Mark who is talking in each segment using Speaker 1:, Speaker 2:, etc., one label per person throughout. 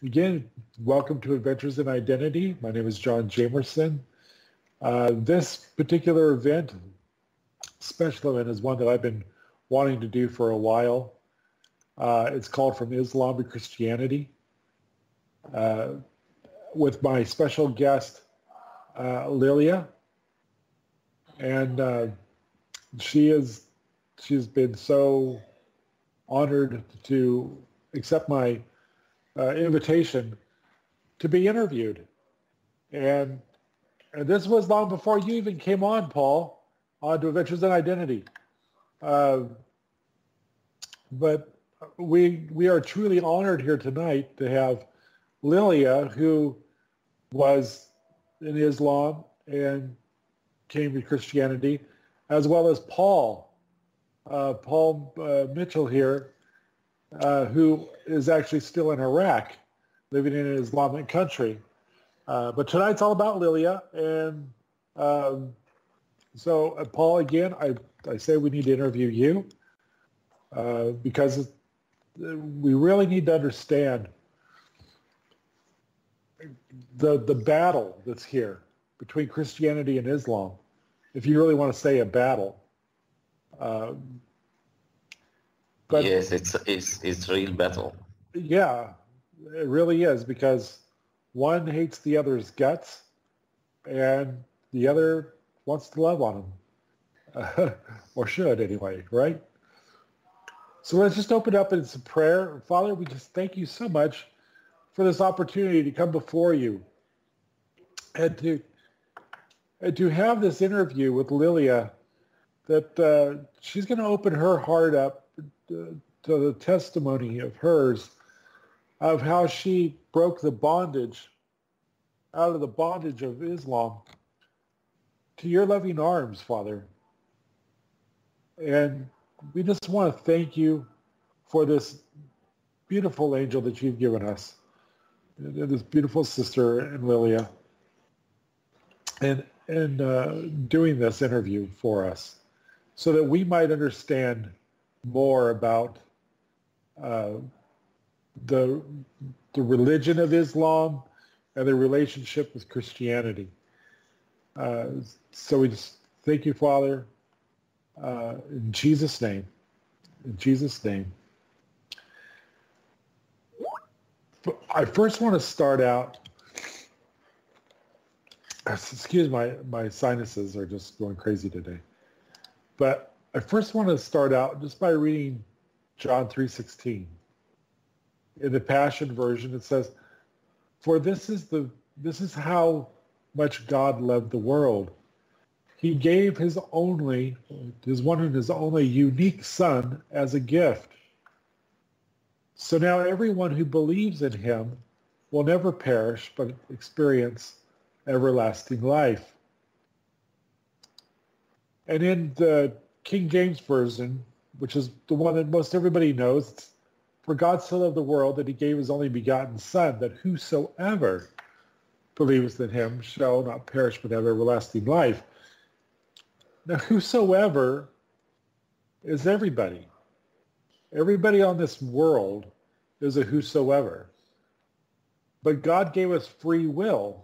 Speaker 1: Again, welcome to Adventures in Identity. My name is John Jamerson. This particular event, special event, is one that I've been wanting to do for a while. It's called From Islam to Christianity, with my special guest, Lilia. And she's been so honored to accept my invitation to be interviewed. And this was long before you even came on, Paul, on to Adventures in Identity. But we are truly honored here tonight to have Lilia, who was in Islam and came to Christianity, as well as Paul Mitchell here, who is actually still in Iraq, living in an Islamic country. But tonight's all about Lilia. And so, Paul, again, I say we need to interview you because we really need to understand the battle that's here between Christianity and Islam, if you really want to say a battle.
Speaker 2: But yes, it's real battle.
Speaker 1: Yeah, it really is, because one hates the other's guts, and the other wants to love on him, or should anyway, right? So let's just open up in some prayer. Father, we just thank you so much for this opportunity to come before you and to have this interview with Lilia, that she's going to open her heart up to the testimony of hers, of how she broke the bondage, out of the bondage of Islam, to your loving arms, Father. And we just want to thank you for this beautiful angel that you've given us, this beautiful sister in Lilia, and doing this interview for us, so that we might understand more about the religion of Islam and the relationship with Christianity. So we just thank you, Father, in Jesus' name. In Jesus' name. I first want to start out, excuse my sinuses are just going crazy today. But I first want to start out just by reading John 3:16. In the Passion Version, it says, "For this is how much God loved the world. He gave his one and his only unique Son as a gift. So now everyone who believes in him will never perish, but experience everlasting life." And in the King James Version, which is the one that most everybody knows, it's, "For God so loved the world that he gave his only begotten Son, that whosoever believes in him shall not perish but have everlasting life." Now, whosoever is everybody. Everybody on this world is a whosoever. But God gave us free will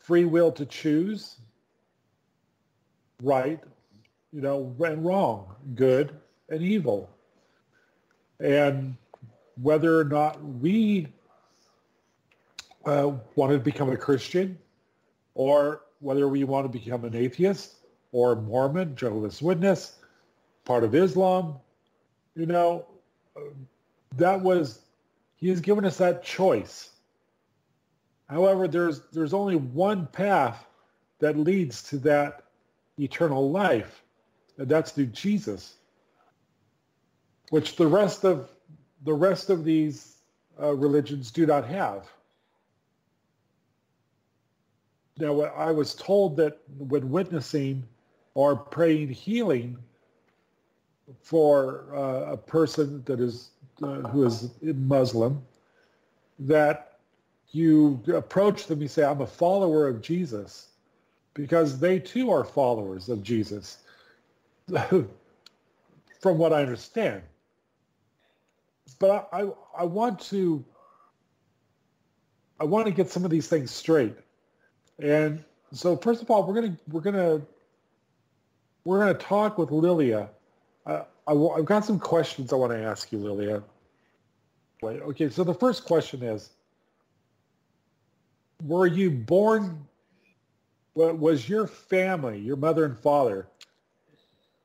Speaker 1: to choose right, and wrong, good and evil. And whether or not we want to become a Christian, or whether we want to become an atheist, or Mormon, Jehovah's Witness, part of Islam, he has given us that choice. However, there's only one path that leads to that eternal life, and that's through Jesus, which the rest of these religions do not have. Now, I was told that when witnessing or praying healing for a person that is who is Muslim, that you approach them, you say, "I'm a follower of Jesus," because they too are followers of Jesus, from what I understand. But I want to I want to get some of these things straight. And so first of all, we're gonna talk with Lilia. I've got some questions I want to ask you, Lilia. Wait, okay, so the first question is, were you born, was your family, your mother and father,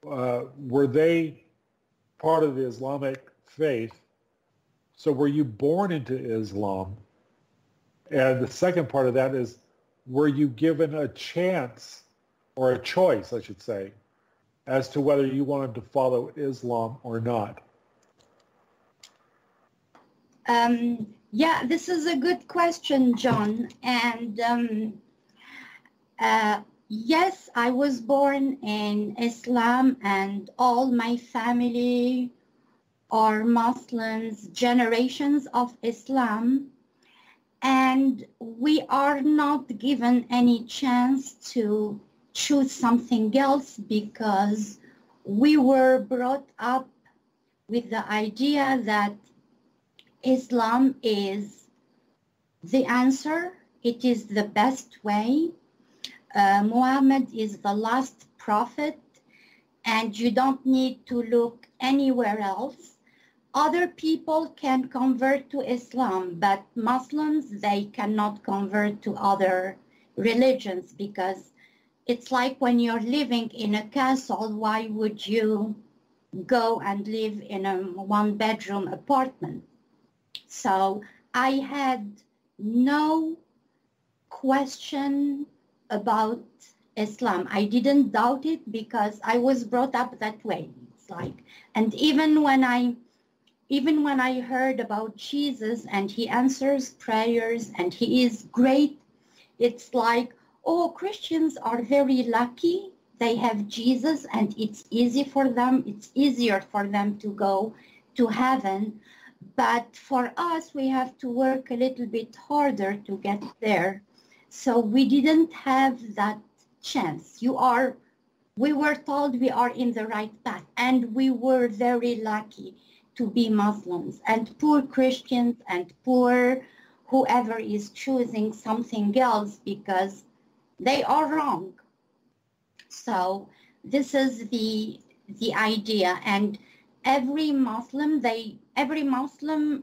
Speaker 1: were they part of the Islamic faith? So were you born into Islam? And the second part of that is, were you given a chance, or a choice, I should say, as to whether you wanted to follow Islam or not?
Speaker 3: Yeah, this is a good question, John. And yes, I was born in Islam, and all my family are Muslims, generations of Islam. And we are not given any chance to choose something else, because we were brought up with the idea that Islam is the answer. It is the best way. Muhammad is the last prophet, and you don't need to look anywhere else. Other people can convert to Islam, but Muslims, they cannot convert to other religions, because it's like when you're living in a castle, why would you go and live in a one-bedroom apartment? So I had no question about Islam. I didn't doubt it, because I was brought up that way. It's like, and even when I heard about Jesus and he answers prayers and he is great, it's like, oh, Christians are very lucky. They have Jesus and it's easy for them. It's easier for them to go to heaven. But for us, we have to work a little bit harder to get there. So we didn't have that chance. We were told we are in the right path, and we were very lucky to be Muslims. And poor Christians and poor whoever is choosing something else, because they are wrong. So this is the idea. And every Muslim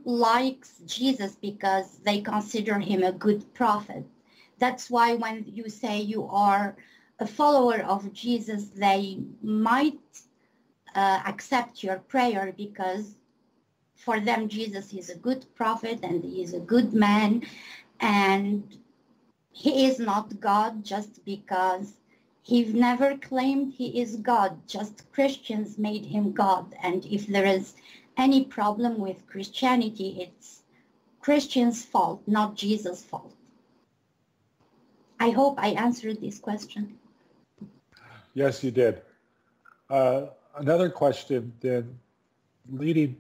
Speaker 3: likes Jesus because they consider him a good prophet. That's why when you say you are a follower of Jesus, they might accept your prayer, because for them Jesus is a good prophet and he is a good man, and he is not God just because he never claimed he is God. Just Christians made him God. And if there is any problem with Christianity, it's Christians' fault, not Jesus' fault. I hope I answered this question.
Speaker 1: Yes, you did. Another question then, leading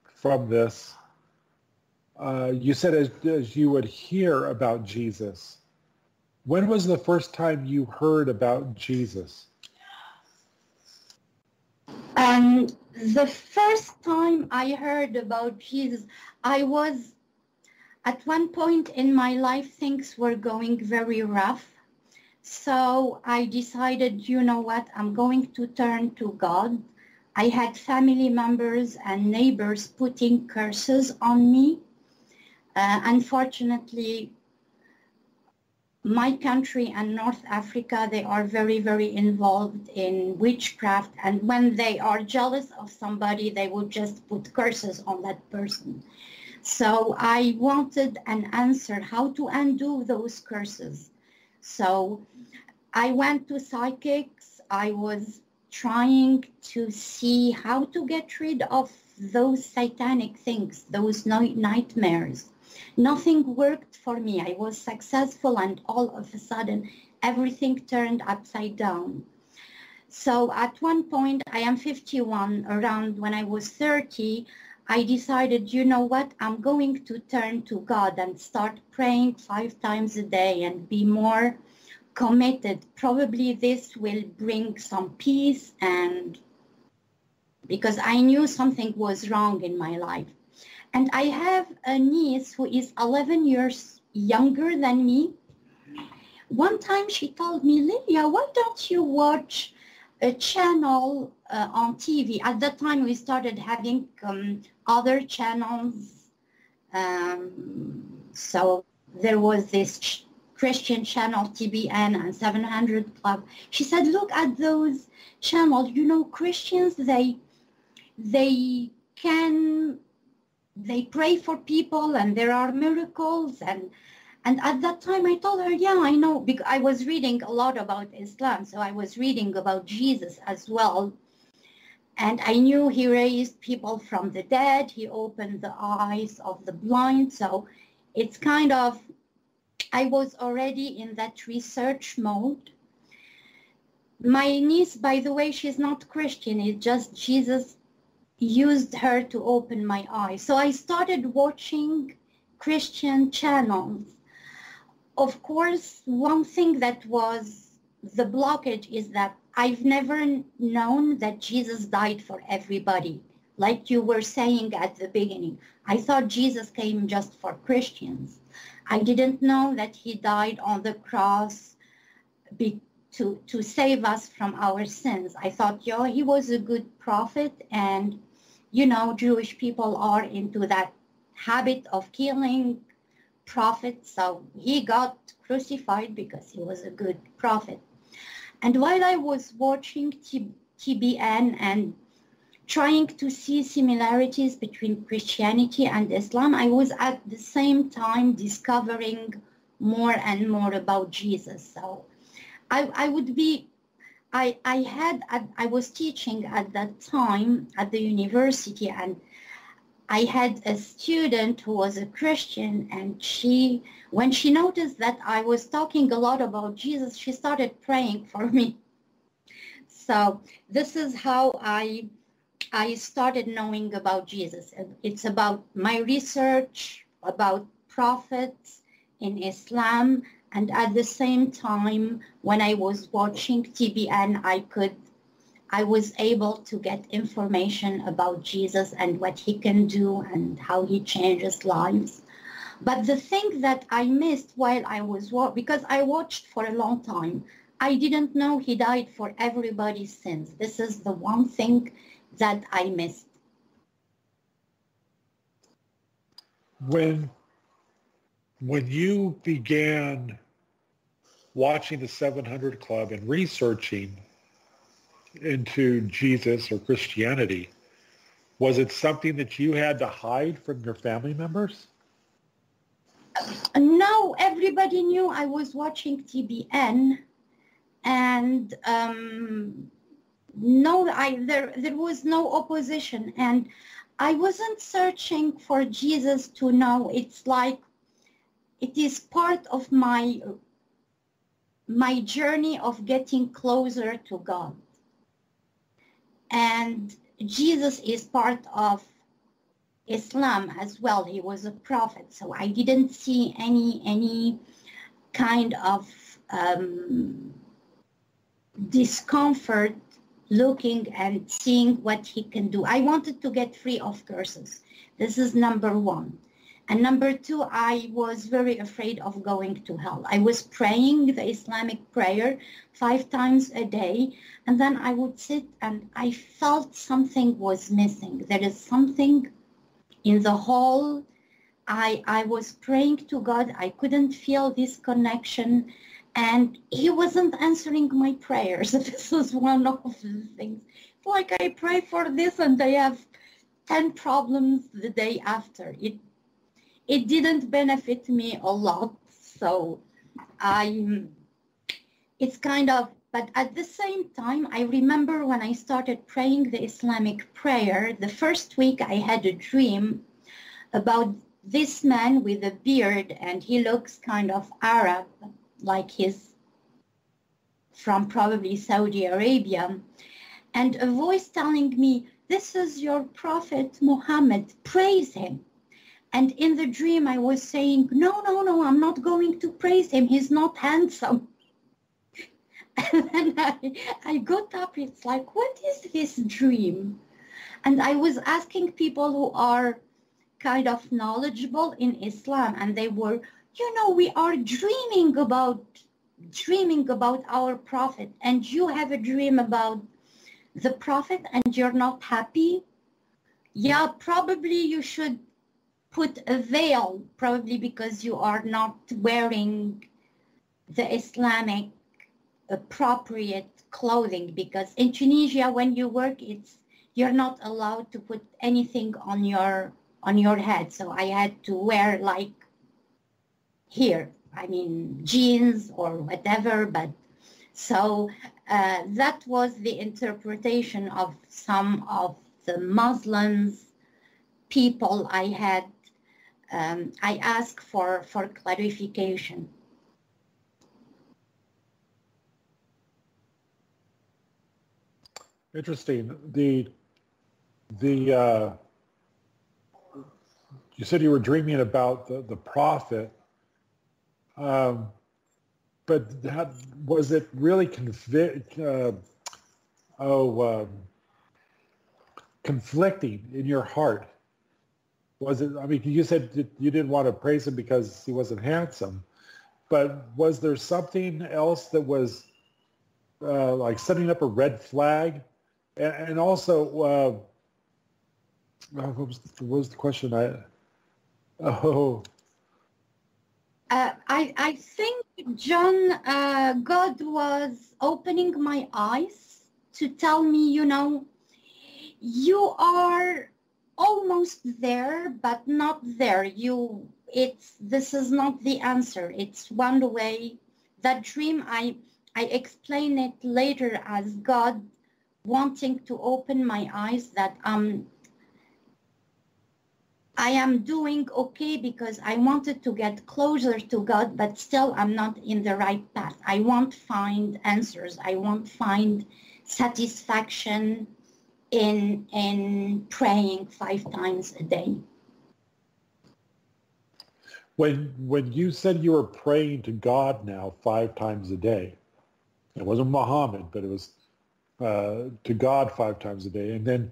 Speaker 1: from this, you said as you would hear about Jesus. When was the first time you heard about Jesus?
Speaker 3: The first time I heard about Jesus, I was, at one point in my life, things were going very rough. So I decided, you know what, I'm going to turn to God. I had family members and neighbors putting curses on me. Unfortunately, my country and North Africa, they are very, very involved in witchcraft. And when they are jealous of somebody, they will just put curses on that person. So I wanted an answer, how to undo those curses. So I went to psychics. I was trying to see how to get rid of those satanic things, those nightmares. Nothing worked for me. I was successful, and all of a sudden, everything turned upside down. So at one point, I am 51, around when I was 30, I decided, you know what, I'm going to turn to God and start praying 5 times a day and be more committed. Probably this will bring some peace, and because I knew something was wrong in my life. And I have a niece who is 11 years younger than me. One time she told me, Lilia, why don't you watch a channel on TV? At that time we started having other channels. So there was this Christian channel, TBN and 700 Club. She said, look at those channels. You know, Christians, they pray for people and there are miracles. And at that time I told her, yeah, I know, because I was reading a lot about Islam. So I was reading about Jesus as well. And I knew he raised people from the dead. He opened the eyes of the blind. So it's kind of, I was already in that research mode. My niece, by the way, she's not Christian. It's just Jesus used her to open my eyes. So I started watching Christian channels. Of course, one thing that was the blockage is that I've never known that Jesus died for everybody. Like you were saying at the beginning, I thought Jesus came just for Christians. I didn't know that he died on the cross to save us from our sins. I thought, yeah, he was a good prophet, and, you know, Jewish people are into that habit of killing prophets, so he got crucified because he was a good prophet. And while I was watching TBN and trying to see similarities between Christianity and Islam, I was at the same time discovering more and more about Jesus. So I was teaching at that time at the university, and I had a student who was a Christian, and when she noticed that I was talking a lot about Jesus, she started praying for me. So this is how I started knowing about Jesus. It's about my research about prophets in Islam, and at the same time, when I was watching TBN, I was able to get information about Jesus and what he can do and how he changes lives. But the thing that I missed while I was because I watched for a long time, I didn't know he died for everybody's sins. This is the one thing that I missed.
Speaker 1: When you began watching the 700 Club and researching into Jesus or Christianity, was it something that you had to hide from your family members?
Speaker 3: No, everybody knew I was watching TBN, and no, there was no opposition, and I wasn't searching for Jesus to know. It's like it is part of my journey of getting closer to God. And Jesus is part of Islam as well. He was a prophet, so I didn't see any kind of discomfort looking and seeing what he can do. I wanted to get free of curses. This is number one. And number two, I was very afraid of going to hell. I was praying the Islamic prayer 5 times a day, and then I would sit and I felt something was missing. There is something in the whole. I was praying to God. I couldn't feel this connection, and he wasn't answering my prayers. This is one of the things. Like I pray for this and I have 10 problems the day after. It didn't benefit me a lot, so it's kind of, but at the same time, I remember when I started praying the Islamic prayer, the first week I had a dream about this man with a beard, and he looks kind of Arab, like he's from probably Saudi Arabia, and a voice telling me, this is your prophet Muhammad, praise him. And in the dream, I was saying, no, I'm not going to praise him. He's not handsome. And then I got up. It's like, what is this dream? And I was asking people who are kind of knowledgeable in Islam, and they were, you know, we are dreaming about our prophet, and you have a dream about the prophet and you're not happy. Yeah, probably you should put a veil, probably because you are not wearing the Islamic appropriate clothing, because in Tunisia when you work, you're not allowed to put anything on your head. So I had to wear like here, I mean, jeans or whatever. But so that was the interpretation of some of the Muslims people I had. I asked for clarification.
Speaker 1: Interesting. You said you were dreaming about the prophet, but was it really conflicting in your heart? Was it? I mean, you said you didn't want to praise him because he wasn't handsome, but was there something else that was like setting up a red flag? And also, what was the question?
Speaker 3: I think, John, God was opening my eyes to tell me, you know, you are almost there, but not there. This is not the answer. It's one way. That dream, I explain it later as God wanting to open my eyes that I am doing okay, because I wanted to get closer to God, but still I'm not in the right path. I won't find answers. I won't find satisfaction in praying 5 times a day.
Speaker 1: When you said you were praying to God now 5 times a day, it wasn't Muhammad, but it was to God 5 times a day, and then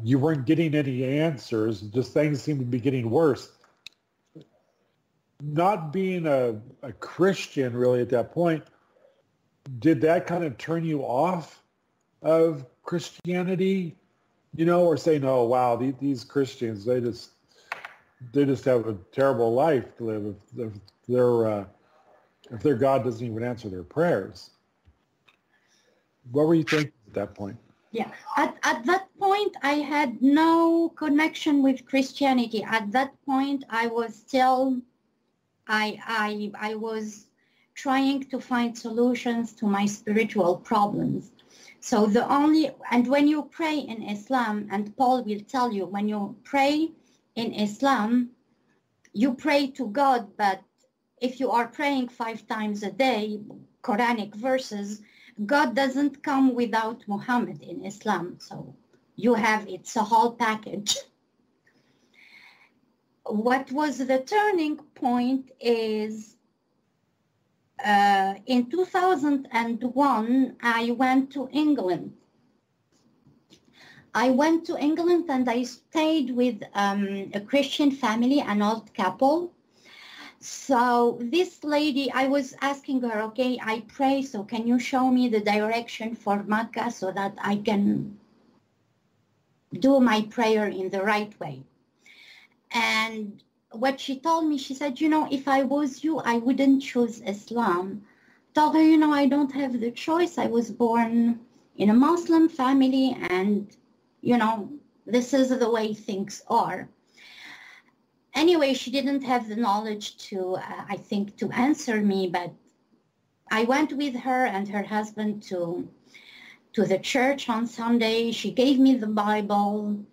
Speaker 1: you weren't getting any answers, just things seemed to be getting worse. Not being a Christian really at that point, did that kind of turn you off of Christianity, you know, or say, no, wow, these Christians, they just have a terrible life to live if their God doesn't even answer their prayers? What were you thinking at that point?
Speaker 3: Yeah, at that point, I had no connection with Christianity. At that point, I was still, I was trying to find solutions to my spiritual problems. So and when you pray in Islam, and Paul will tell you, when you pray in Islam, you pray to God, but if you are praying 5 times a day, Quranic verses, God doesn't come without Muhammad in Islam. So it's a whole package. What was the turning point is in 2001, I went to England. And I stayed with a Christian family, an old couple. So this lady, I was asking her, okay, I pray, so can you show me the direction for Mecca so that I can do my prayer in the right way? And what she told me, she said, you know, if I was you, I wouldn't choose Islam. Told her, you know, I don't have the choice. I was born in a Muslim family, and, you know, this is the way things are. Anyway, she didn't have the knowledge to, I think, to answer me, but I went with her and her husband to the church on Sunday. She gave me the Bible.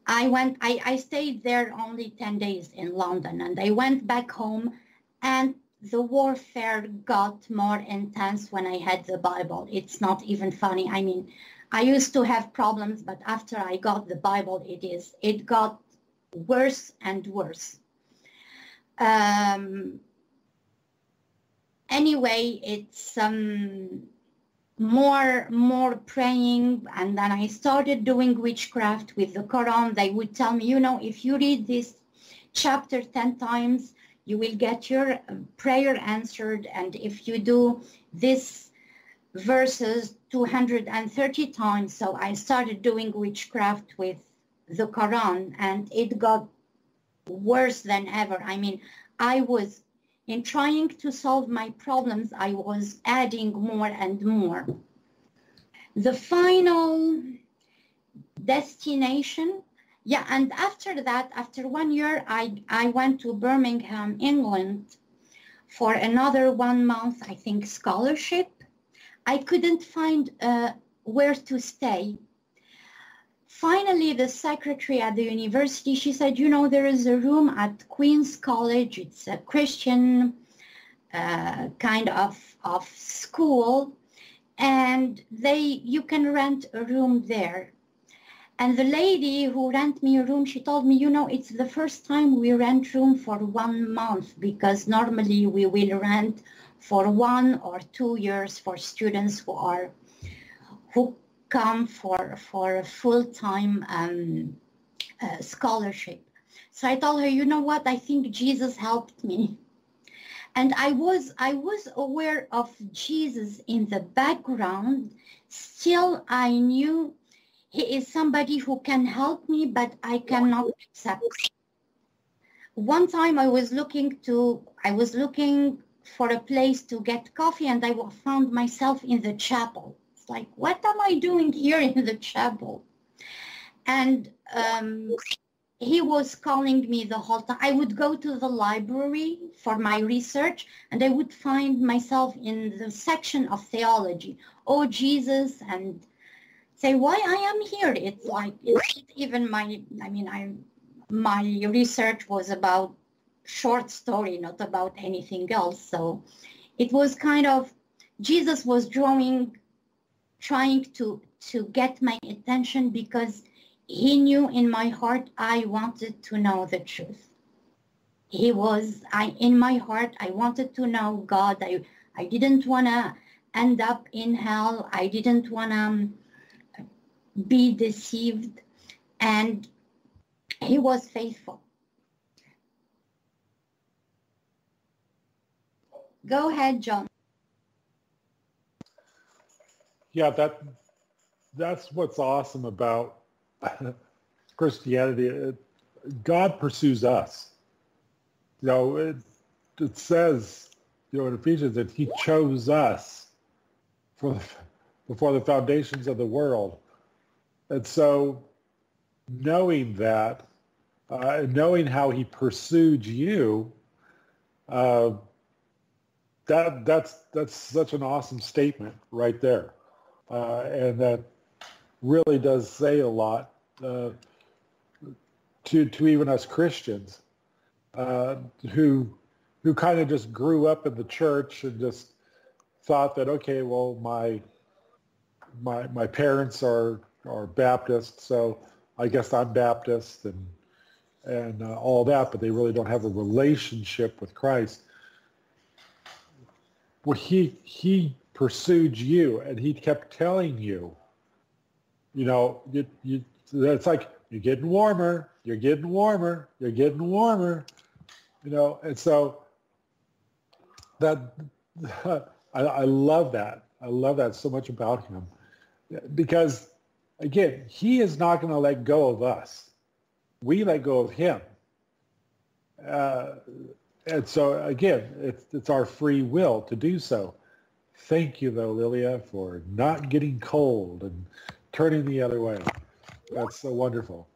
Speaker 3: I stayed there only 10 days in London, and I went back home, and the warfare got more intense when I had the Bible. It's not even funny. I mean, I used to have problems, but after I got the Bible, it got worse and worse. Anyway, it's more praying, and then I started doing witchcraft with the Quran. They would tell me, you know, if you read this chapter 10 times, you will get your prayer answered. And if you do this verses 230 times. So I started doing witchcraft with the Quran, and it got worse than ever. I mean, I was, in trying to solve my problems, I was adding more and more. The final destination, yeah, and after that, after 1 year, I went to Birmingham, England for another 1 month, I think, scholarship. I couldn't find where to stay. Finally, the secretary at the university, she said, you know, there is a room at Queen's College. It's a Christian kind of school, and you can rent a room there. And the lady who rent me a room, she told me, you know, it's the first time we rent room for 1 month, because normally we will rent for 1 or 2 years for students who come for a full-time scholarship. So I told her, you know what, I think Jesus helped me. And I was aware of Jesus in the background. Still, I knew he is somebody who can help me, but I cannot accept. One time I was looking for a place to get coffee, and I found myself in the chapel. It's like, what am I doing here in the chapel? And he was calling me the whole time. I would go to the library for my research, and I would find myself in the section of theology. Oh, Jesus, and say why I am here. It's like, it's even my research was about short story, not about anything else. So it was kind of, Jesus was trying to get my attention, because he knew in my heart I wanted to know the truth. In my heart, I wanted to know God. I didn't want to end up in hell. I didn't want to be deceived. And he was faithful. Go ahead, John.
Speaker 1: Yeah, that's what's awesome about Christianity. God pursues us. You know, it says, you know, in Ephesians that he chose us before the foundations of the world. And so knowing that, knowing how he pursued you, that's such an awesome statement right there. And that really does say a lot to even us Christians who kind of just grew up in the church and just thought that, okay, well, my parents are Baptist, so I guess I'm Baptist and all that, but they really don't have a relationship with Christ. Well, he pursued you, and he kept telling you, you know, it's like, you're getting warmer, you're getting warmer, you're getting warmer, you know. And so that I love that. I love that so much about him, because again, he is not going to let go of us. We let go of him. And so again, it's our free will to do so. Thank you, though, Lilia, for not getting cold and turning the other way. That's so wonderful.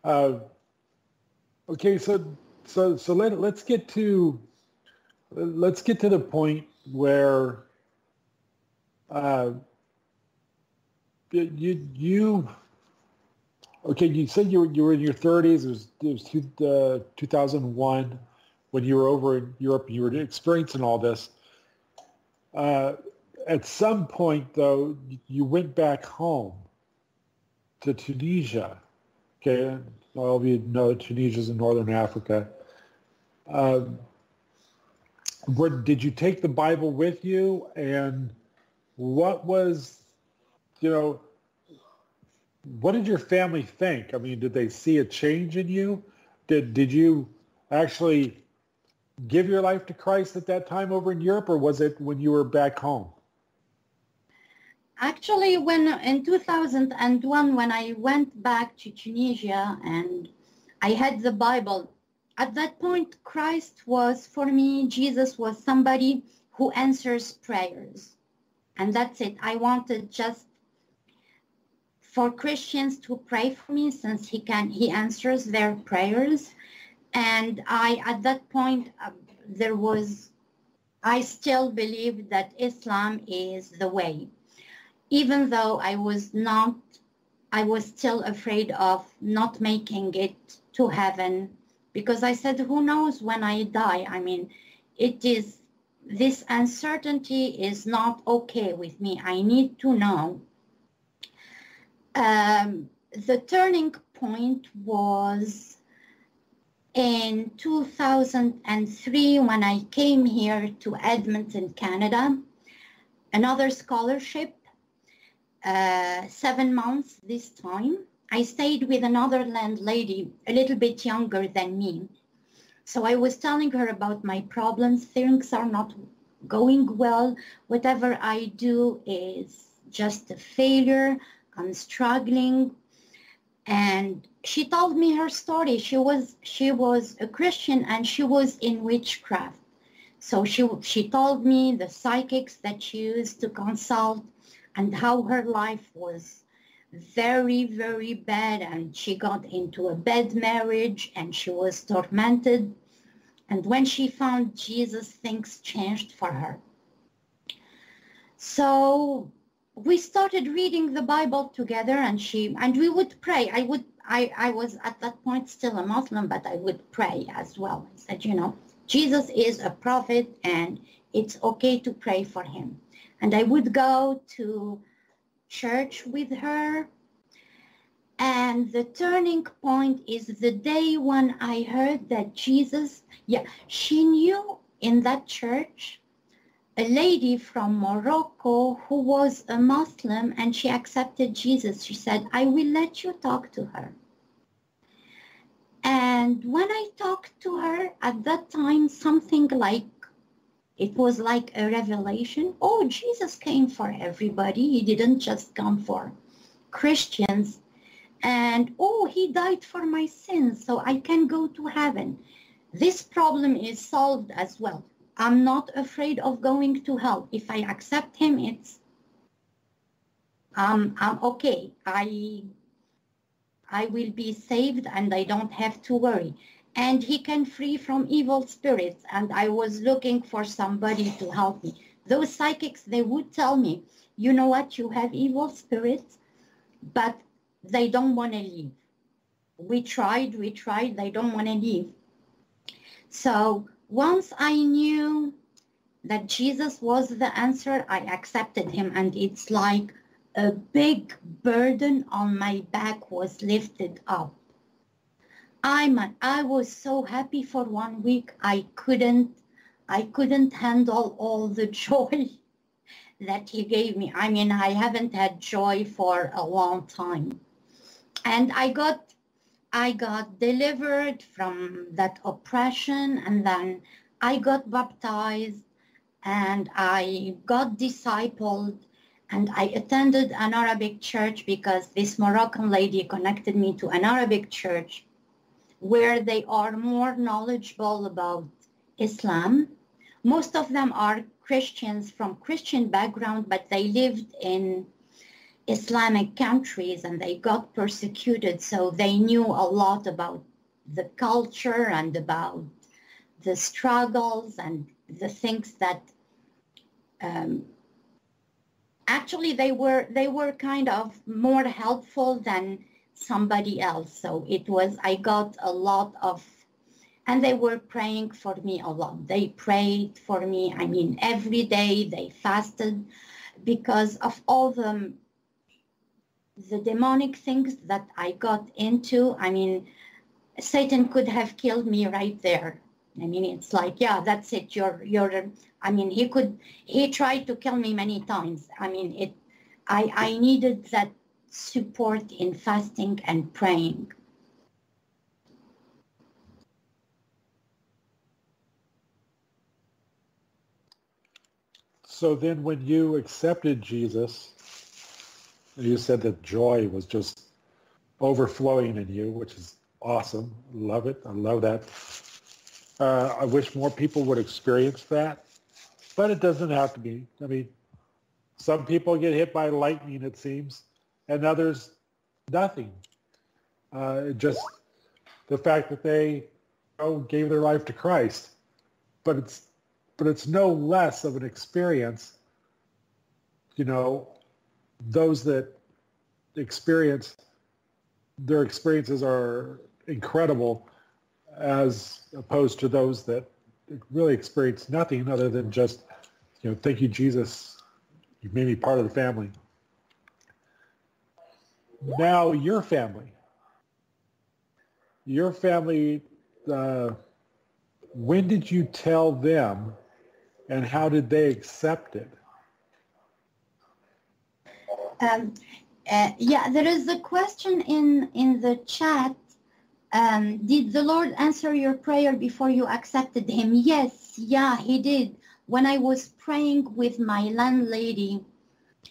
Speaker 1: Okay, so let's get to the point where you said you were in your 30s. It was 2001 when you were over in Europe. You were experiencing all this. At some point, though, you went back home to Tunisia. Okay, all of you know Tunisia's in northern Africa. Did you take the Bible with you? And what was, you know, what did your family think? I mean, did they see a change in you? Did you actually give your life to Christ at that time over in Europe, or was it when you were back home?
Speaker 3: Actually, when in 2001, when I went back to Tunisia and I had the Bible, at that point, Christ was, for me, Jesus was somebody who answers prayers. And that's it. I wanted just for Christians to pray for me, since he answers their prayers. And at that point, I still believed that Islam is the way. Even though I was still afraid of not making it to heaven, because I said, who knows when I die? I mean, this uncertainty is not okay with me. I need to know. The turning point was in 2003 when I came here to Edmonton, Canada, another scholarship. 7 months this time. I stayed with another landlady, a little bit younger than me. So I was telling her about my problems. Things are not going well. Whatever I do is just a failure. I'm struggling. And she told me her story. She was a Christian and she was in witchcraft. So she told me the psychics that she used to consult, and how her life was very, very bad, and she got into a bad marriage and she was tormented. And when she found Jesus, things changed for her. So we started reading the Bible together, and we would pray. I was at that point still a Muslim, but I would pray as well. I said, Jesus is a prophet and it's okay to pray for him. And I would go to church with her. And the turning point is the day when I heard that Jesus, she knew in that church a lady from Morocco who was a Muslim, and she accepted Jesus. She said, I will let you talk to her. And when I talked to her at that time, it was like a revelation. Oh, Jesus came for everybody. He didn't just come for Christians. And, oh, he died for my sins, so I can go to heaven. This problem is solved as well. I'm not afraid of going to hell. If I accept him, I'm okay. I will be saved and I don't have to worry. And he can free from evil spirits. And I was looking for somebody to help me. Those psychics, they would tell me, you know what, you have evil spirits, but they don't want to leave. We tried, they don't want to leave. So once I knew that Jesus was the answer, I accepted him, and it's like a big burden on my back was lifted up. I was so happy for 1 week. I couldn't handle all the joy that he gave me. I mean, I haven't had joy for a long time. And I got delivered from that oppression, and then I got baptized and I got discipled, and I attended an Arabic church because this Moroccan lady connected me to an Arabic church where they are more knowledgeable about Islam. Most of them are Christians from Christian background, but they lived in Islamic countries and they got persecuted, so they knew a lot about the culture and about the struggles and the things that actually they were kind of more helpful than somebody else. So I got a lot of, and they were praying for me a lot. They prayed for me. I mean, every day they fasted because of all the demonic things that I got into. I mean, Satan could have killed me right there. I mean, it's like, yeah, that's it. I mean, he tried to kill me many times. I mean, I needed that support in fasting and praying. 。
Speaker 1: So then when you accepted Jesus, you said that joy was just overflowing in you, which is awesome. Love it. I love that. I wish more people would experience that, but it doesn't have to be. I mean, some people get hit by lightning, it seems, and others nothing. Just the fact that they gave their life to Christ, but it's no less of an experience. Those that experience, their experiences are incredible, as opposed to those that really experience nothing other than just, thank you, Jesus, you made me part of the family. Now your family, when did you tell them, and how did they accept it?
Speaker 3: There is a question in the chat. Did the Lord answer your prayer before you accepted him? Yes, he did. When I was praying with my landlady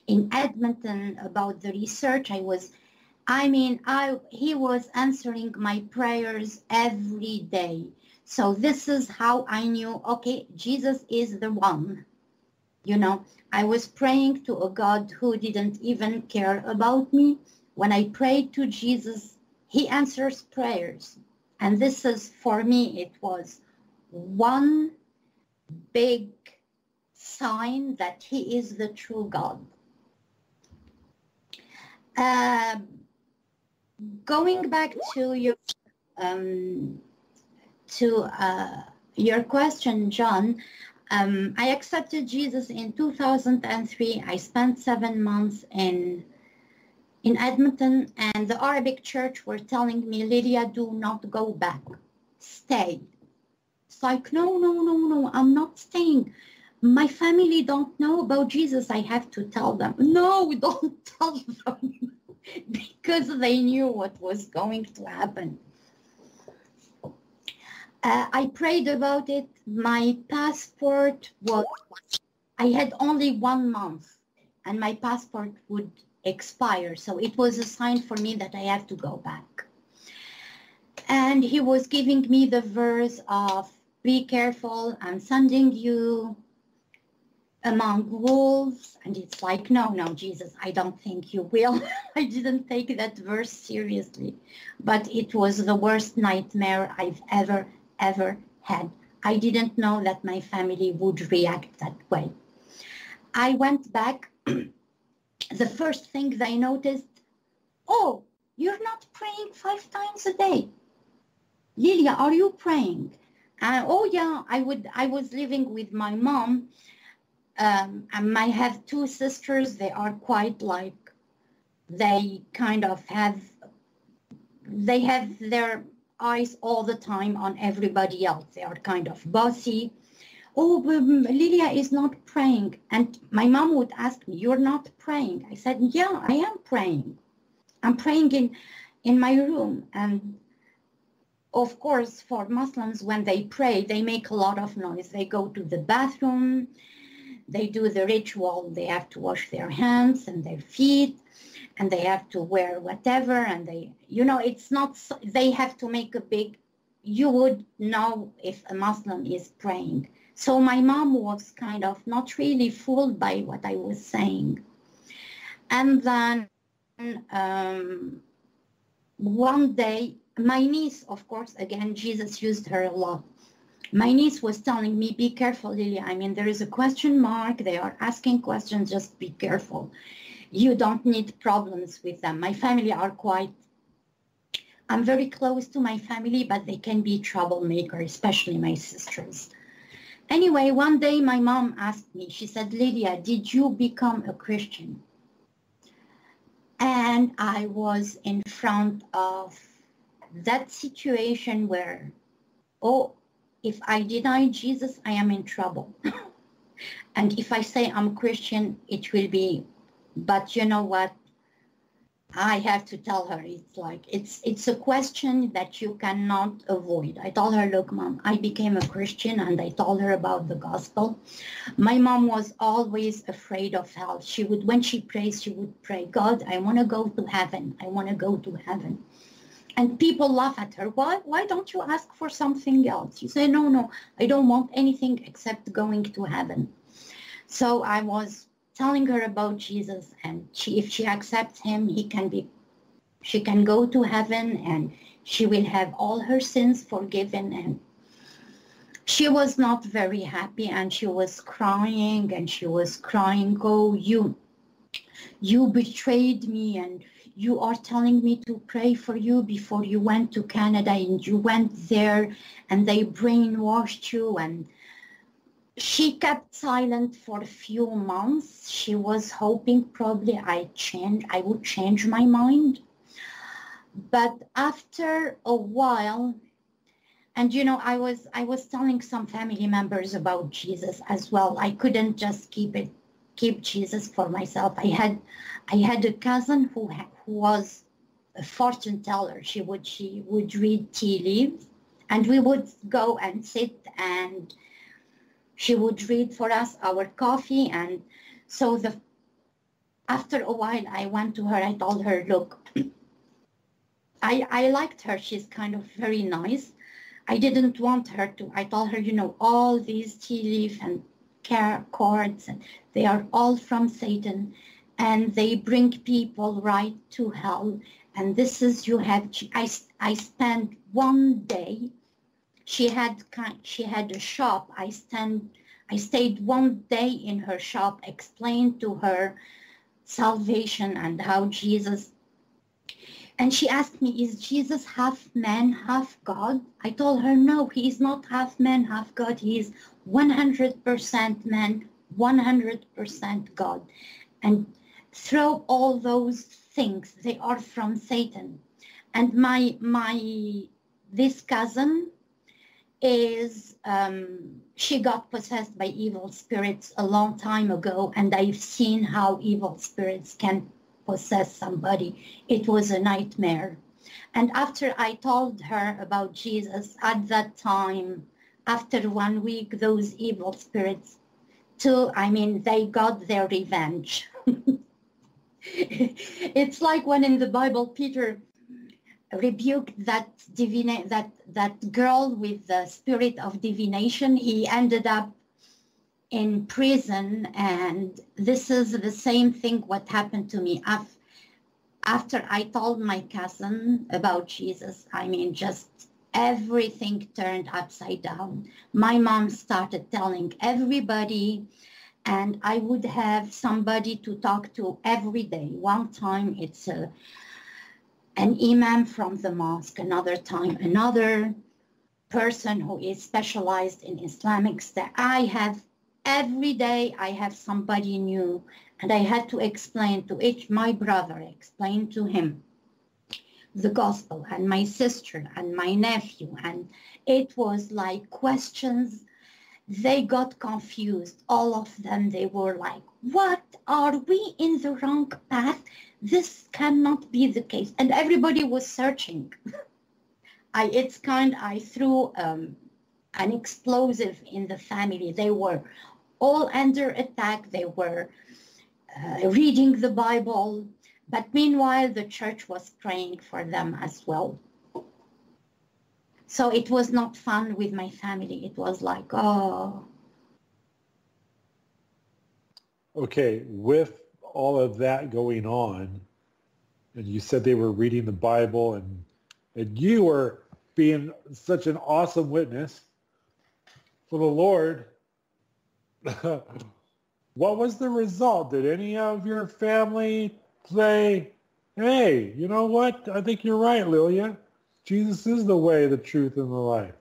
Speaker 3: in Edmonton about the research, he was answering my prayers every day. So this is how I knew, okay, Jesus is the one. I was praying to a God who didn't even care about me. When I prayed to Jesus, he answers prayers. And this is, for me, it was one big sign that he is the true God. Going back to your question, John, I accepted Jesus in 2003. I spent 7 months in Edmonton, and the Arabic church were telling me, Lydia, do not go back. Stay. It's like, no, I'm not staying. My family don't know about Jesus. I have to tell them. No, don't tell them. Because they knew what was going to happen. I prayed about it. My passport I had only 1 month and my passport would expire. So it was a sign for me that I have to go back. And he was giving me the verse of, be careful, I'm sending you among wolves. And it's like, no, Jesus, I don't think you will. I didn't take that verse seriously. But it was the worst nightmare I've ever had. I didn't know that my family would react that way. I went back. The first thing they noticed, oh, you're not praying 5 times a day. Lilia, are you praying? Oh yeah, I was living with my mom. And I have 2 sisters. They are quite like, they have their eyes all the time on everybody else. They are kind of bossy. Oh, Lilia is not praying. And my mom would ask me, you're not praying? I said, yeah, I am praying. I'm praying in my room. And of course, for Muslims, when they pray, they make a lot of noise. They go to the bathroom, they do the ritual, they have to wash their hands and their feet, and they have to wear whatever, and it's not, they have to make a big, you would know if a Muslim is praying. So my mom was kind of not really fooled by what I was saying. And then one day, my niece, of course, again, Jesus used her a lot. My niece was telling me, be careful, Lilia. There is a question mark. They are asking questions. Just be careful. You don't need problems with them. My family are I'm very close to my family, but they can be troublemakers, especially my sisters. Anyway, one day my mom asked me, she said, Lydia, did you become a Christian? And I was in front of that situation where, oh, if I deny Jesus, I am in trouble. And if I say I'm Christian, it will be, but you know what? I have to tell her, it's like, it's a question that you cannot avoid. I told her, look, Mom, I became a Christian, and I told her about the gospel. My mom was always afraid of hell. She would, when she prays, she would pray, God, I want to go to heaven. I want to go to heaven. And people laugh at her. Why don't you ask for something else? You say, no, I don't want anything except going to heaven. So I was telling her about Jesus, and if she accepts him, she can go to heaven, and she will have all her sins forgiven. And she was not very happy, and she was crying, oh, you betrayed me, and you are telling me to pray for you before you went to Canada, and you went there and they brainwashed you. And she kept silent for a few months. She was hoping probably I would change my mind. But after a while, and I was telling some family members about Jesus as well. I couldn't just keep Jesus for myself. I had a cousin who was a fortune teller. She would read tea leaves, and we would go and sit, and she would read for us our coffee. And so after a while, I went to her. I told her, look, I liked her. She's kind of very nice. I didn't want her to. I told her, all these tea leaf and cords, and they are all from Satan, and they bring people right to hell. And this is, I spent one day. She had a shop. I stayed one day in her shop, explained to her salvation and how Jesus. And she asked me, is Jesus half man, half God? I told her, no, he is not half man, half God. He is 100% man, 100% God. And through all those things, they are from Satan. And this cousin is, she got possessed by evil spirits a long time ago, and I've seen how evil spirits can possess somebody. It was a nightmare. And after I told her about Jesus, at that time, after 1 week, those evil spirits they got their revenge. It's like when in the Bible, Peter rebuked that girl with the spirit of divination. He ended up in prison, and this is the same thing what happened to me after I told my cousin about Jesus. Just everything turned upside down. My mom started telling everybody, and I would have somebody to talk to every day. One time it's an imam from the mosque, another time another person who is specialized in Islamic studies. Every day I have somebody new, and I had to explain to my brother, explain to him the gospel, and my sister and my nephew. And it was like questions. They got confused. All of them, they were like, what, are we in the wrong path? This cannot be the case. And everybody was searching. I threw an explosive in the family. They were all under attack. They were reading the Bible. But meanwhile, the church was praying for them as well. So it was not fun with my family. It was like, oh.
Speaker 1: Okay, with all of that going on, and you said they were reading the Bible, and you were being such an awesome witness for the Lord, what was the result? Did any of your family say, hey, you know what? I think you're right, Lilia. Jesus is the way, the truth, and the life.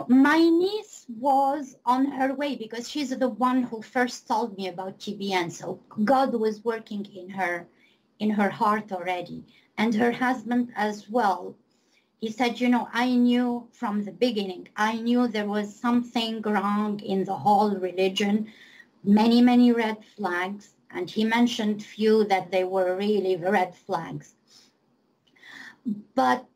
Speaker 3: My niece was on her way, because she's the one who first told me about TBN. So God was working in her heart already. And her husband as well. He said, I knew from the beginning, I knew there was something wrong in the whole religion, many, many red flags. And he mentioned few that they were really red flags. But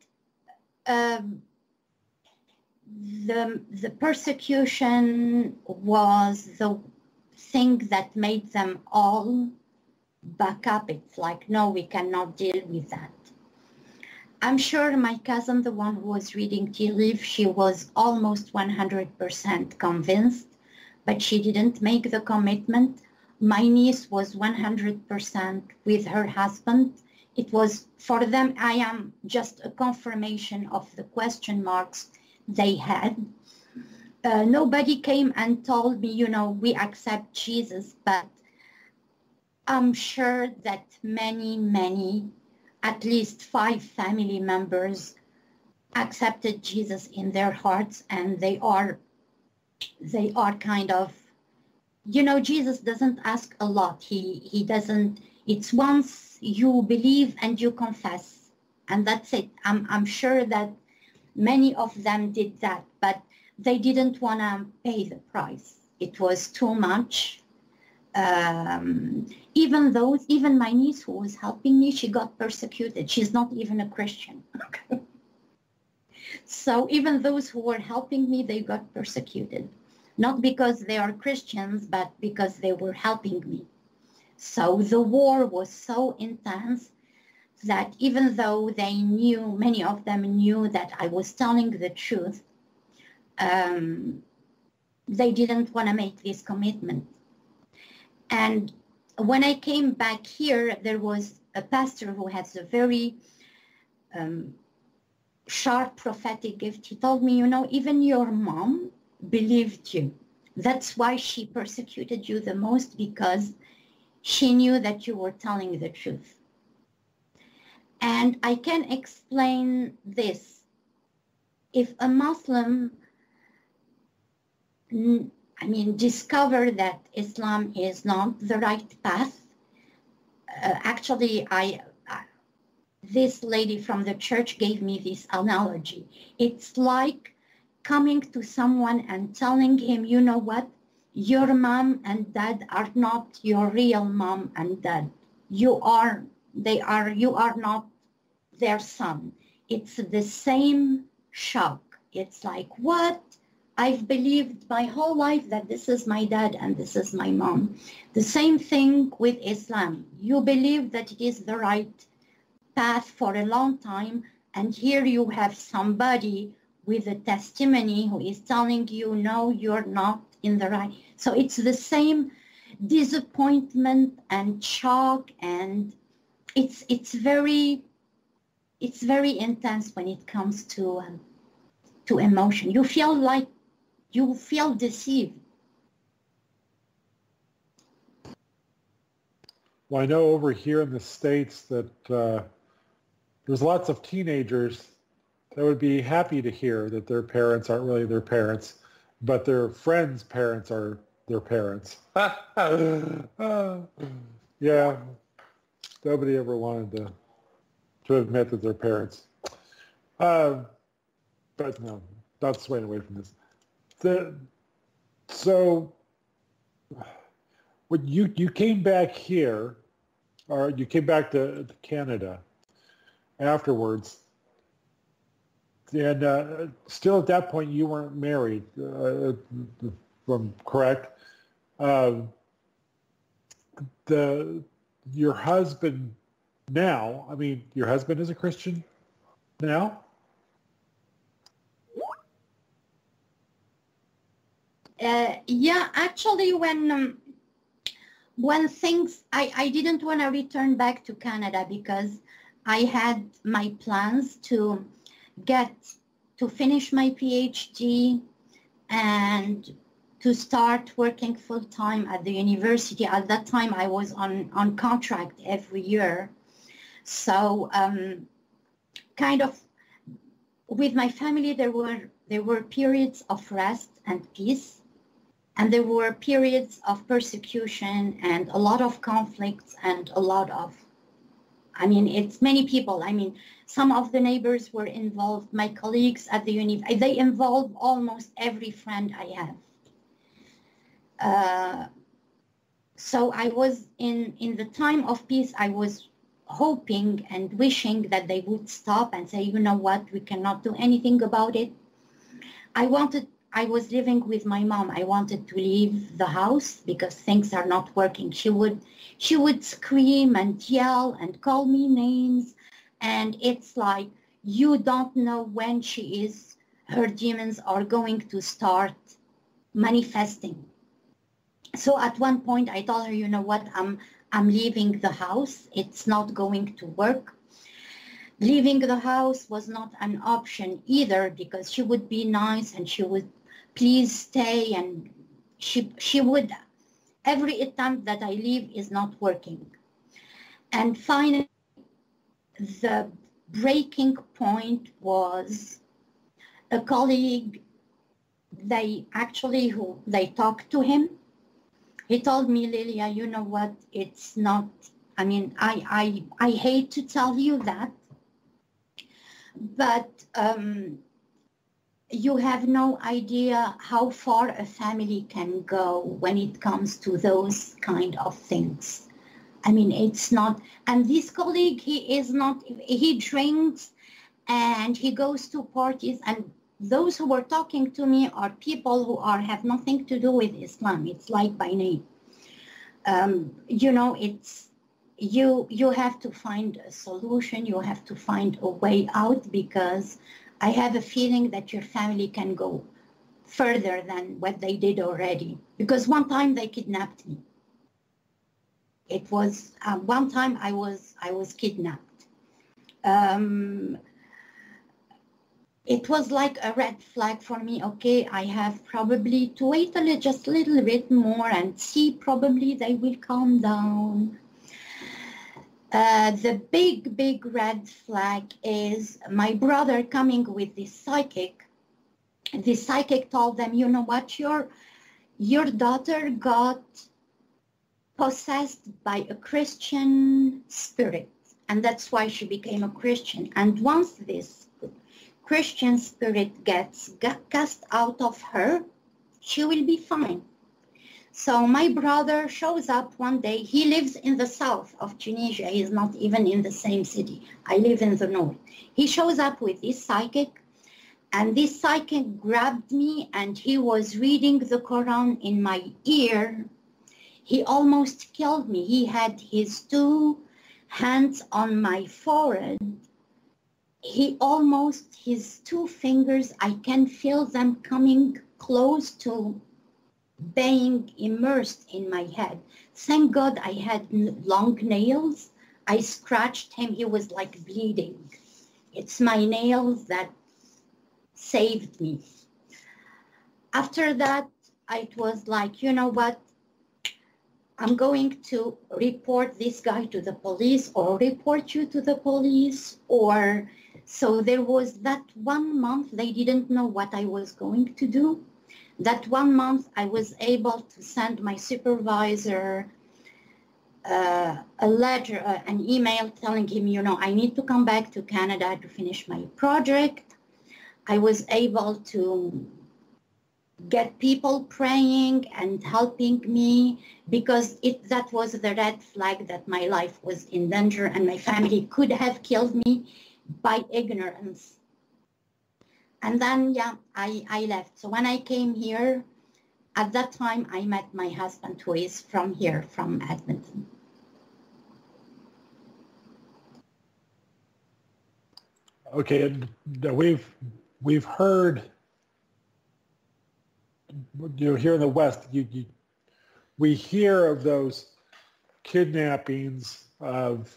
Speaker 3: the persecution was the thing that made them all back up. It's like, no, we cannot deal with that. I'm sure my cousin, the one who was reading tea leaf, she was almost 100% convinced, but she didn't make the commitment. My niece was 100% with her husband. It was, for them, I am just a confirmation of the question marks they had. Nobody came and told me, you know, we accept Jesus, but I'm sure that many, at least 5 family members accepted Jesus in their hearts, and they are kind of, you know, Jesus doesn't ask a lot. He doesn't, it's once you believe and you confess, and that's it. I'm sure that many of them did that, but they didn't want to pay the price. It was too much. Even my niece who was helping me, she got persecuted. She's not even a Christian. So even those who were helping me, they got persecuted. Not because they are Christians, but because they were helping me. So the war was so intense that even though they knew, many of them knew that I was telling the truth, they didn't want to make this commitment. And when I came back here, there was a pastor who has a very sharp prophetic gift. He told me, you know, even your mom believed you. That's why she persecuted you the most, because she knew that you were telling the truth. And I can explain this. If a Muslim, discover that Islam is not the right path. Actually, this lady from the church gave me this analogy. It's like coming to someone and telling him, you know what, your mom and dad are not your real mom and dad. You are not their son. It's the same shock. It's like, what? I've believed my whole life that this is my dad and this is my mom. The same thing with Islam. You believe that it is the right path for a long time, and here you have somebody with a testimony who is telling you, no, you're not in the right. So it's the same disappointment and shock, and it's very intense when it comes to emotion. You feel deceived.
Speaker 1: Well, I know over here in the States that there's lots of teenagers that would be happy to hear that their parents aren't really their parents, but their friends' parents are their parents. Yeah, nobody ever wanted to admit that they're parents. But no, not swaying away from this. So when you came back here, or you came back to Canada afterwards, and still at that point you weren't married, if I'm correct. Your husband now, your husband is a Christian now?
Speaker 3: Yeah, actually, when things, I didn't want to return back to Canada because I had my plans to finish my PhD and to start working full-time at the university. At that time, I was on contract every year. So kind of with my family, there were periods of rest and peace. And there were periods of persecution and a lot of conflicts and a lot of, it's many people. Some of the neighbors were involved, my colleagues at the university, they involve almost every friend I have. So I was in the time of peace, I was hoping and wishing that they would stop and say, you know what, we cannot do anything about it. I was living with my mom. I wanted to leave the house because things are not working. She would scream and yell and call me names. And it's like, you don't know when her demons are going to start manifesting. So at one point I told her, you know what, I'm leaving the house. It's not going to work. Leaving the house was not an option either, because she would be nice and she would please stay, and she would, every attempt that I leave is not working. And finally, the breaking point was a colleague. They talked to him. He told me, Lilia, you know what, it's not, I mean, I hate to tell you that, but you have no idea how far a family can go when it comes to those kind of things. I mean, it's not, and this colleague, he drinks and he goes to parties, and those who were talking to me are people who have nothing to do with Islam. It's like by name. You know, it's, you have to find a solution. You have to find a way out, because I have a feeling that your family can go further than what they did already. Because one time they kidnapped me. It was one time I was kidnapped. It was like a red flag for me. Okay, I have probably to wait just a little bit more and see, probably they will calm down. The big red flag is my brother coming with this psychic. The psychic told them, you know what, your daughter got possessed by a Christian spirit, and that's why she became a Christian. And once this Christian spirit gets cast out of her, she will be fine. So my brother shows up one day. He lives in the south of Tunisia. He's not even in the same city. I live in the north. He shows up with this psychic, and this psychic grabbed me and he was reading the Quran in my ear. He almost killed me. He had his two hands on my forehead. His two fingers, I can feel them coming close to being immersed in my head. Thank God I had long nails. I scratched him. He was like bleeding. It's my nails that saved me. After that, it was like, you know what? I'm going to report this guy to the police, or report you to the police, or... So there was that 1 month, they didn't know what I was going to do. That 1 month, I was able to send my supervisor a letter, an email telling him, you know, I need to come back to Canada to finish my project. I was able to get people praying and helping me, because that was the red flag that my life was in danger and my family could have killed me by ignorance. And then, yeah, I left. So when I came here, at that time, I met my husband, who is from here, from Edmonton.
Speaker 1: Okay, and we've heard, you know, here in the West, we hear of those kidnappings of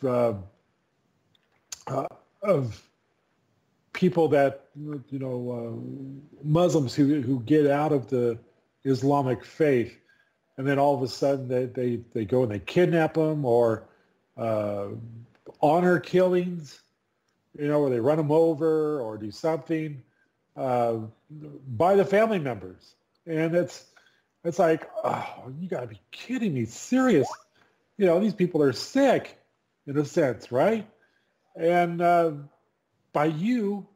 Speaker 1: people that, you know, Muslims who get out of the Islamic faith, and then all of a sudden they go and they kidnap them, or honor killings, you know, where they run them over or do something by the family members. And it's like, oh, you gotta be kidding me, serious. You know, these people are sick in a sense, right? And by you,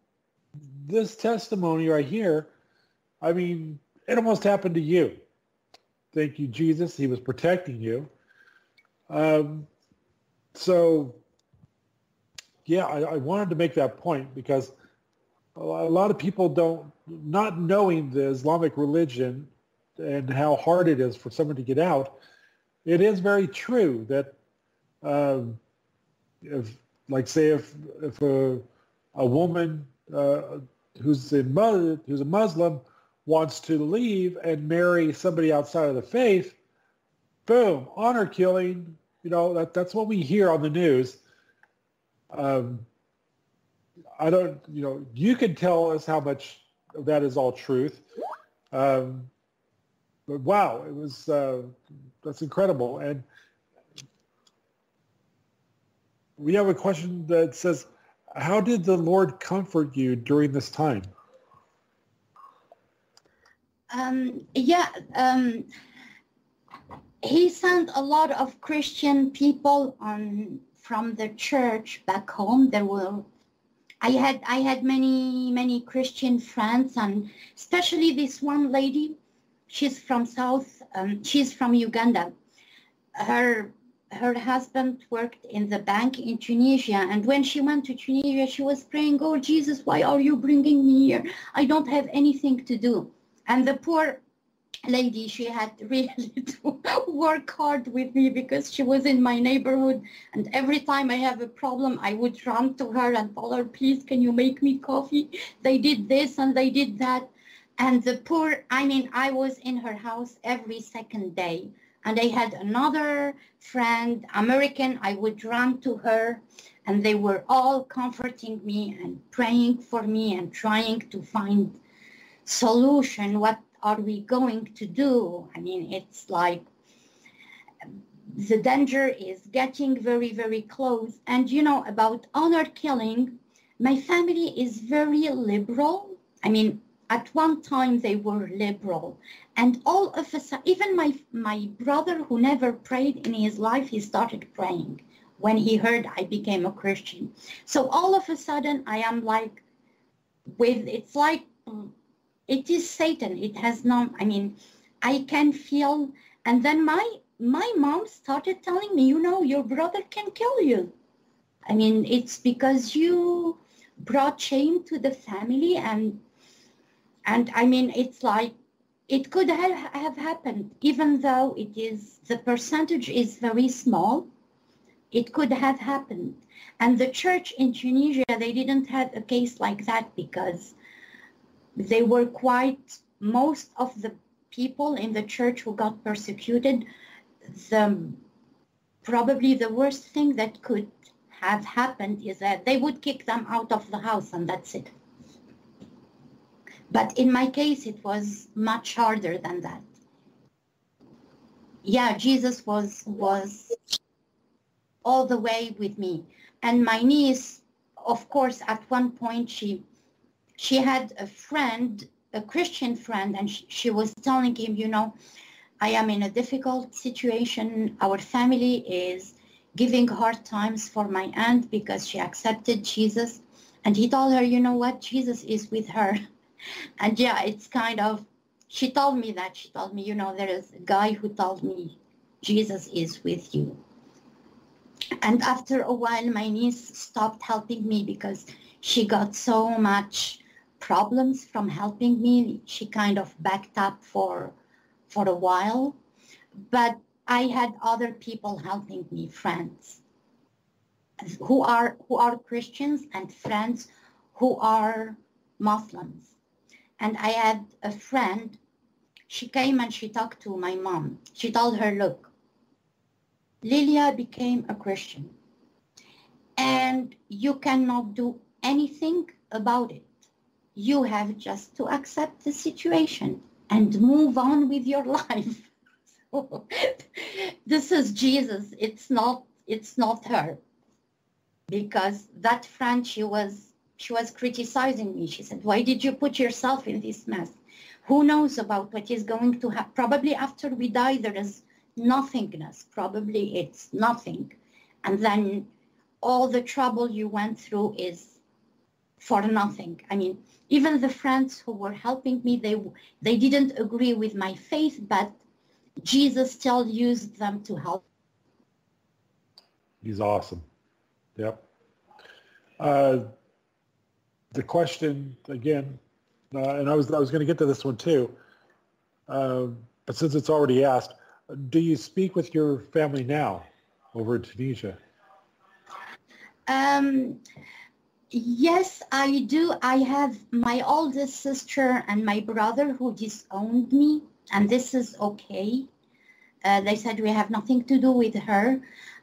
Speaker 1: this testimony right here, I mean, it almost happened to you. Thank you, Jesus. He was protecting you. So, yeah, I wanted to make that point because a lot of people don't, not knowing the Islamic religion and how hard it is for someone to get out, it is very true that if, like, say, if a woman who's a Muslim wants to leave and marry somebody outside of the faith, boom, honor killing. You know, that's what we hear on the news. I don't, you know, you can tell us how much of that is all truth. But wow, it was, that's incredible. And we have a question that says, how did the Lord comfort you during this time?
Speaker 3: He sent a lot of Christian people from the church back home. I had many Christian friends, and especially this one lady. She's from she's from Uganda. Her husband worked in the bank in Tunisia, and when she went to Tunisia, she was praying, "Oh Jesus, why are you bringing me here? I don't have anything to do." And the poor lady, she had really to work hard with me because she was in my neighborhood, and every time I have a problem, I would run to her and tell her, "Please, can you make me coffee? They did this and they did that." And the poor, I was in her house every second day. And I had another friend, American, I would run to her, and they were all comforting me and praying for me and trying to find solution. What are we going to do? It's like the danger is getting very, very close. And you know, about honor killing, my family is very liberal. At one time they were liberal, and all of a sudden, even my brother, who never prayed in his life, he started praying when he heard I became a Christian. So all of a sudden I am like, it's like, it is Satan. It has no, I can feel. And then my mom started telling me, you know, your brother can kill you. It's because you brought shame to the family, and it's like, it could have happened, even though the percentage is very small. It could have happened. And the church in Tunisia, they didn't have a case like that because they were most of the people in the church who got persecuted, probably the worst thing that could have happened is that they would kick them out of the house, and that's it. But in my case, it was much harder than that. Yeah, Jesus was all the way with me. And my niece, of course, at one point, she had a friend, a Christian friend, and she was telling him, you know, I am in a difficult situation. Our family is giving hard times for my aunt because she accepted Jesus. And he told her, you know what, Jesus is with her. And yeah, it's kind of, she told me, you know, there is a guy who told me Jesus is with you. And after a while, my niece stopped helping me because she got so much problems from helping me. She kind of backed up for a while. But I had other people helping me, friends who are Christians, and friends who are Muslims. And I had a friend, she came and she talked to my mom. She told her, look, Lilia became a Christian and you cannot do anything about it. You have just to accept the situation and move on with your life. So, this is Jesus. It's not her. Because that friend, she was criticizing me. She said, why did you put yourself in this mess? Who knows about what is going to happen? Probably after we die, there is nothingness. Probably it's nothing. And then all the trouble you went through is for nothing. Even the friends who were helping me, they didn't agree with my faith, but Jesus still used them to help.
Speaker 1: He's awesome. Yep. The question again, and I was going to get to this one too, but since it's already asked, do you speak with your family now over in Tunisia?
Speaker 3: Yes, I do. I have my oldest sister and my brother who disowned me, and this is okay. They said we have nothing to do with her.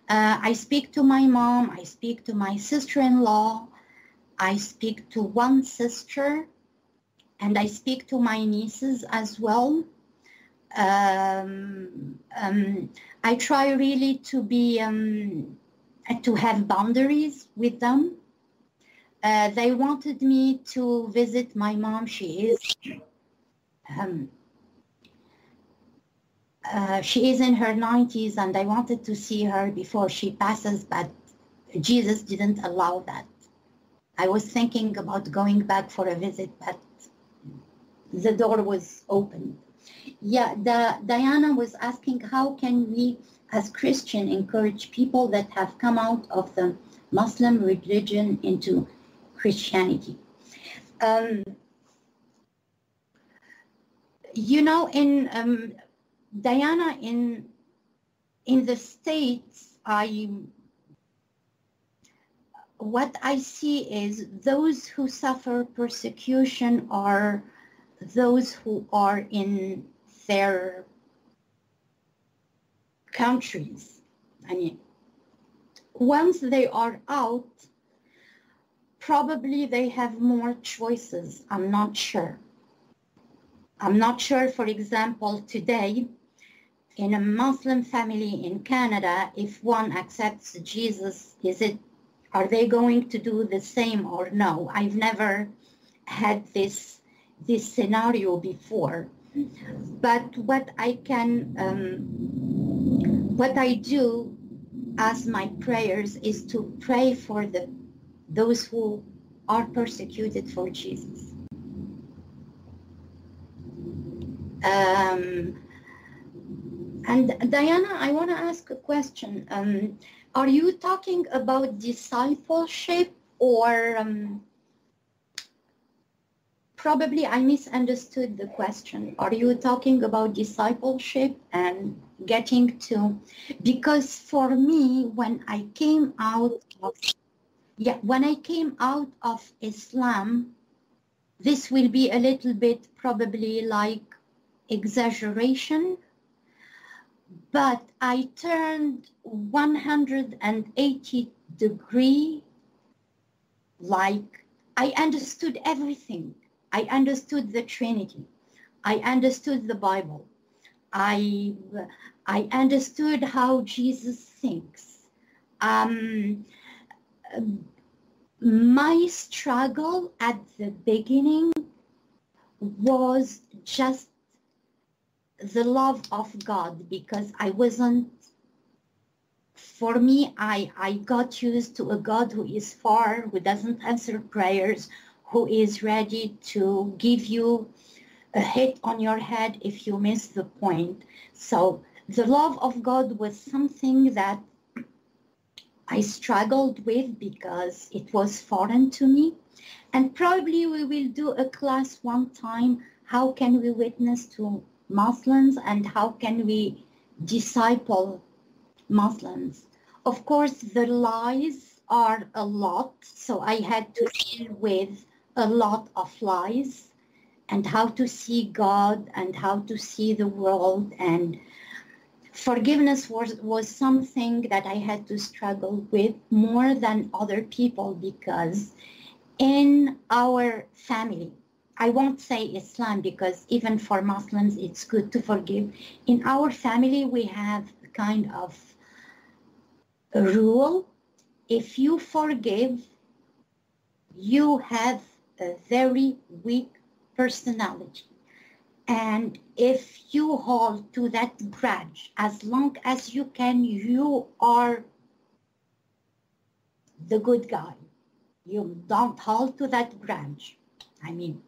Speaker 3: I speak to my mom. I speak to my sister-in-law. I speak to one sister, and I speak to my nieces as well. I try really to be to have boundaries with them. They wanted me to visit my mom. She is in her 90s, and I wanted to see her before she passes, but Jesus didn't allow that. I was thinking about going back for a visit, but the door was open. Yeah, Diana was asking, how can we as Christian encourage people that have come out of the Muslim religion into Christianity? You know, in Diana, in the States, what I see is those who suffer persecution are those who are in their countries. I mean, once they are out, probably they have more choices. I'm not sure. I'm not sure, for example, today, in a Muslim family in Canada, if one accepts Jesus, are they going to do the same or no? I've never had this scenario before. But what I do as my prayers is to pray for those who are persecuted for Jesus. And Diana, I want to ask a question. Are you talking about discipleship, or probably I misunderstood the question. Are you talking about discipleship and getting to, because for me, when I came out of Islam, this will be a little bit probably like exaggeration, but I turned 180 degrees, like I understood everything. I understood the Trinity. I understood the Bible. I understood how Jesus thinks. My struggle at the beginning was just the love of God, because for me, I got used to a God who is far, who doesn't answer prayers, who is ready to give you a hit on your head if you miss the point. So the love of God was something that I struggled with because it was foreign to me. And probably we will do a class one time, how can we witness to Muslims and how can we disciple Muslims. Of course, the lies are a lot, so I had to deal with a lot of lies and how to see God and how to see the world, and forgiveness was something that I had to struggle with more than other people, because in our family, I won't say Islam because even for Muslims it's good to forgive. In our family we have a kind of a rule: if you forgive, you have a very weak personality. And if you hold to that grudge as long as you can, you are the good guy. You don't hold to that grudge. I mean,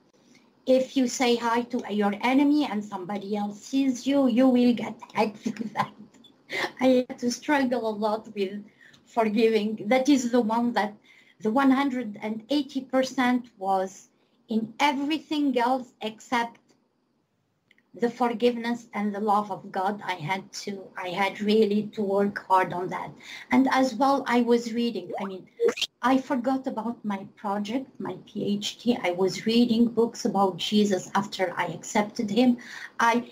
Speaker 3: if you say hi to your enemy and somebody else sees you, you will get hacked with that. I had to struggle a lot with forgiving. That is the one that the 180% was in everything else except the forgiveness and the love of God. I had really to work hard on that. And as well, I was reading. I mean, I forgot about my project, my PhD. I was reading books about Jesus after I accepted him. I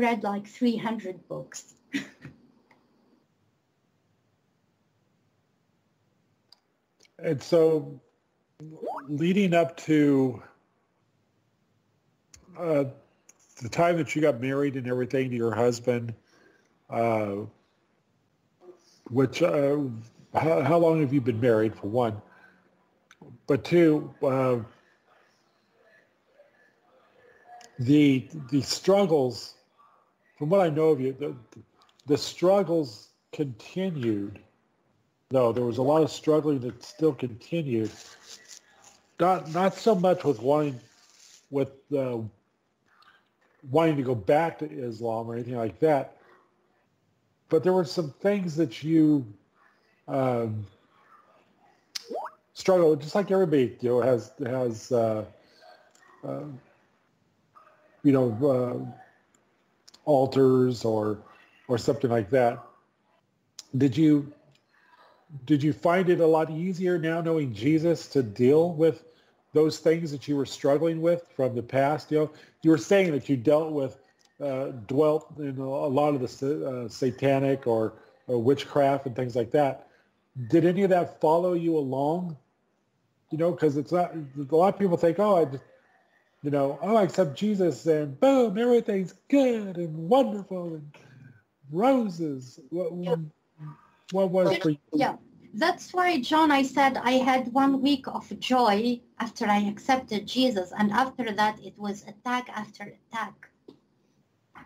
Speaker 3: read like 300 books.
Speaker 1: And so leading up to the time that you got married and everything to your husband, which, how long have you been married, for one? But two, the struggles, from what I know of you, the struggles continued. No, there was a lot of struggling that still continued. Not so much with wanting to go back to Islam or anything like that, but there were some things that you struggle with, just like everybody, has altars or something like that. Did you find it a lot easier now, knowing Jesus, to deal with those things that you were struggling with from the past? You were saying that you dwelt in a lot of the satanic or witchcraft and things like that. Did any of that follow you along? Because it's not. A lot of people think, I accept Jesus and boom, everything's good and wonderful and roses. What was for you?
Speaker 3: Yeah, that's why, John, I said I had 1 week of joy after I accepted Jesus. And after that, it was attack after attack.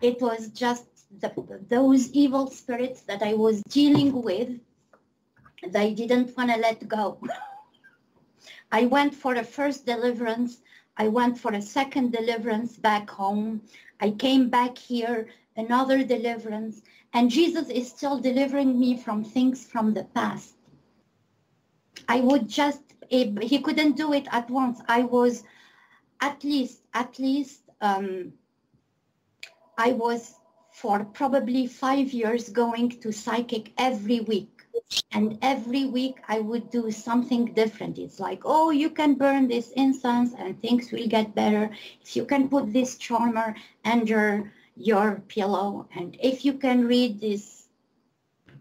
Speaker 3: It was just those evil spirits that I was dealing with. They didn't want to let go. I went for a first deliverance. I went for a second deliverance back home. I came back here, another deliverance. And Jesus is still delivering me from things from the past. I would he couldn't do it at once. I was at least, I was for probably 5 years going to psychic every week. And every week I would do something different. It's like, you can burn this incense and things will get better. If you can put this charmer under your pillow, and if you can read this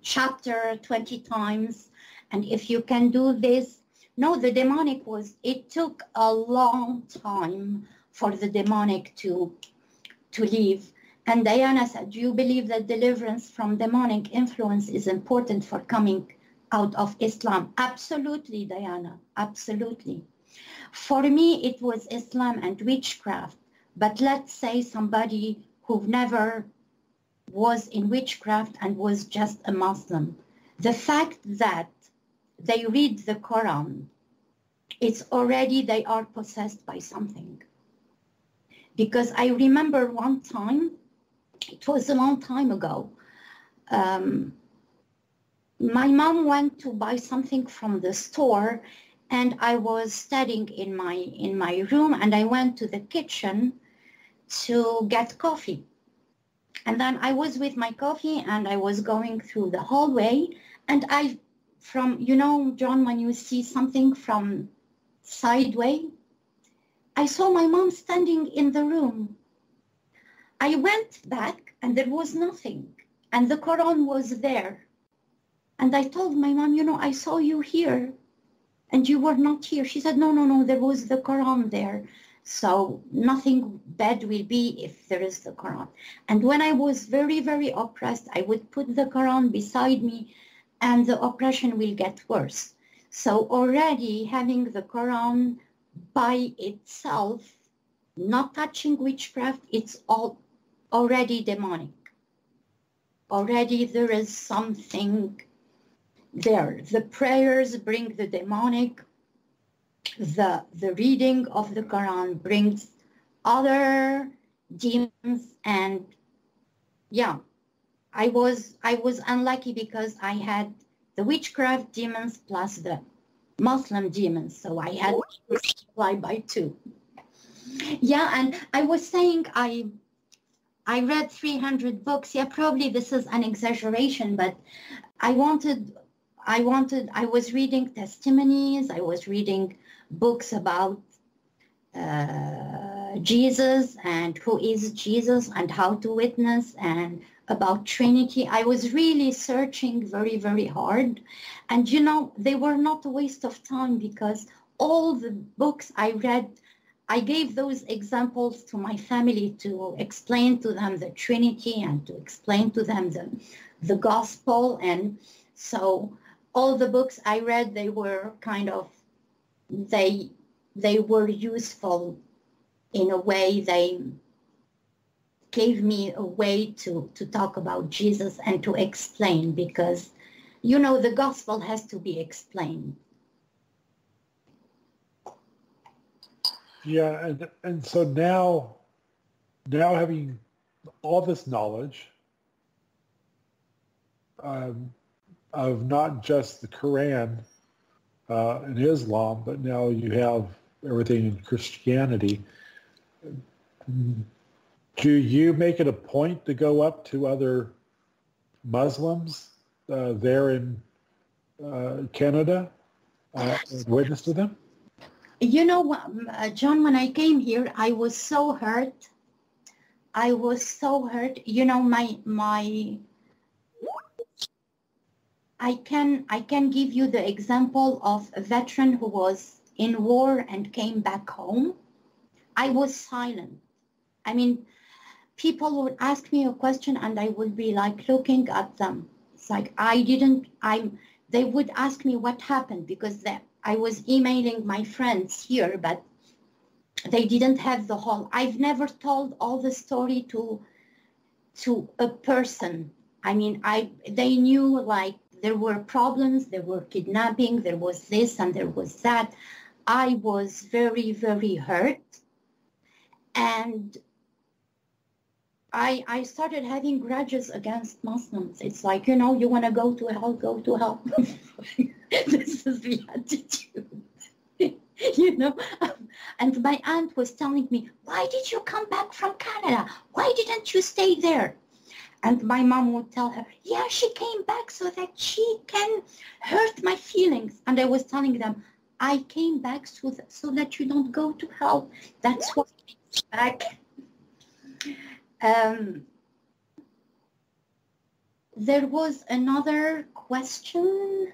Speaker 3: chapter 20 times, and if you can do this. No, the demonic it took a long time for the demonic to leave. And Diana said, do you believe that deliverance from demonic influence is important for coming out of Islam? Absolutely, Diana, absolutely. For me, it was Islam and witchcraft. But let's say somebody who never was in witchcraft and was just a Muslim. The fact that they read the Quran, it's already they are possessed by something. Because I remember one time, it was a long time ago, my mom went to buy something from the store, and I was studying in my room, and I went to the kitchen to get coffee. And then I was with my coffee, and I was going through the hallway, and John, when you see something from sideways, I saw my mom standing in the room. I went back and there was nothing, and the Quran was there. And I told my mom, I saw you here and you were not here. She said, no, there was the Quran there. So nothing bad will be if there is the Quran. And when I was very, very oppressed, I would put the Quran beside me and the oppression will get worse. So already having the Quran by itself, not touching witchcraft, it's all already demonic. Already there is something there. The prayers bring the demonic. The reading of the Quran brings other demons. And yeah, I was unlucky because I had the witchcraft demons plus the Muslim demons. So I had to multiply by 2. Yeah, and I was saying I read 300 books. Yeah, probably this is an exaggeration, but I was reading testimonies. I was reading books about Jesus and who is Jesus and how to witness and about Trinity. I was really searching very, very hard. And, you know, they were not a waste of time because all the books I read, I gave those examples to my family to explain to them the Trinity and to explain to them the gospel. And so all the books I read, they were kind of, they were useful in a way. They gave me a way to talk about Jesus and to explain, because, you know, the gospel has to be explained.
Speaker 1: Yeah, and so now having all this knowledge of not just the Quran in Islam, but now you have everything in Christianity. Do you make it a point to go up to other Muslims there in Canada and witness to them?
Speaker 3: You know, John, when I came here, I was so hurt. I was so hurt. You know, I can give you the example of a veteran who was in war and came back home. I was silent. I mean, people would ask me a question and I would be like looking at them. It's like they would ask me what happened, because I was emailing my friends here, but they didn't have the whole. I've never told all the story to a person. I mean, they knew, like, there were problems, there were kidnapping, there was this and there was that. I was very, very hurt. And I started having grudges against Muslims. It's like, you know, you want to go to hell, go to hell. This is the attitude, you know. And my aunt was telling me, why did you come back from Canada? Why didn't you stay there? And my mom would tell her, yeah, she came back so that she can hurt my feelings. And I was telling them, I came back so that you don't go to hell. That's why I came back. There was another question.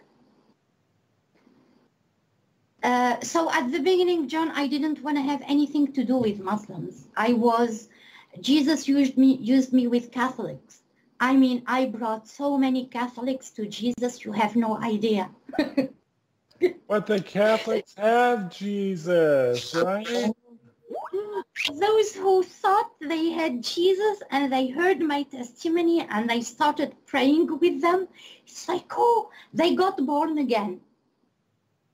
Speaker 3: So at the beginning, John, I didn't want to have anything to do with Muslims. Jesus used me with Catholics. I mean, I brought so many Catholics to Jesus, you have no idea.
Speaker 1: But the Catholics have Jesus, right?
Speaker 3: Those who thought they had Jesus and they heard my testimony and they started praying with them, it's like, oh, they got born again.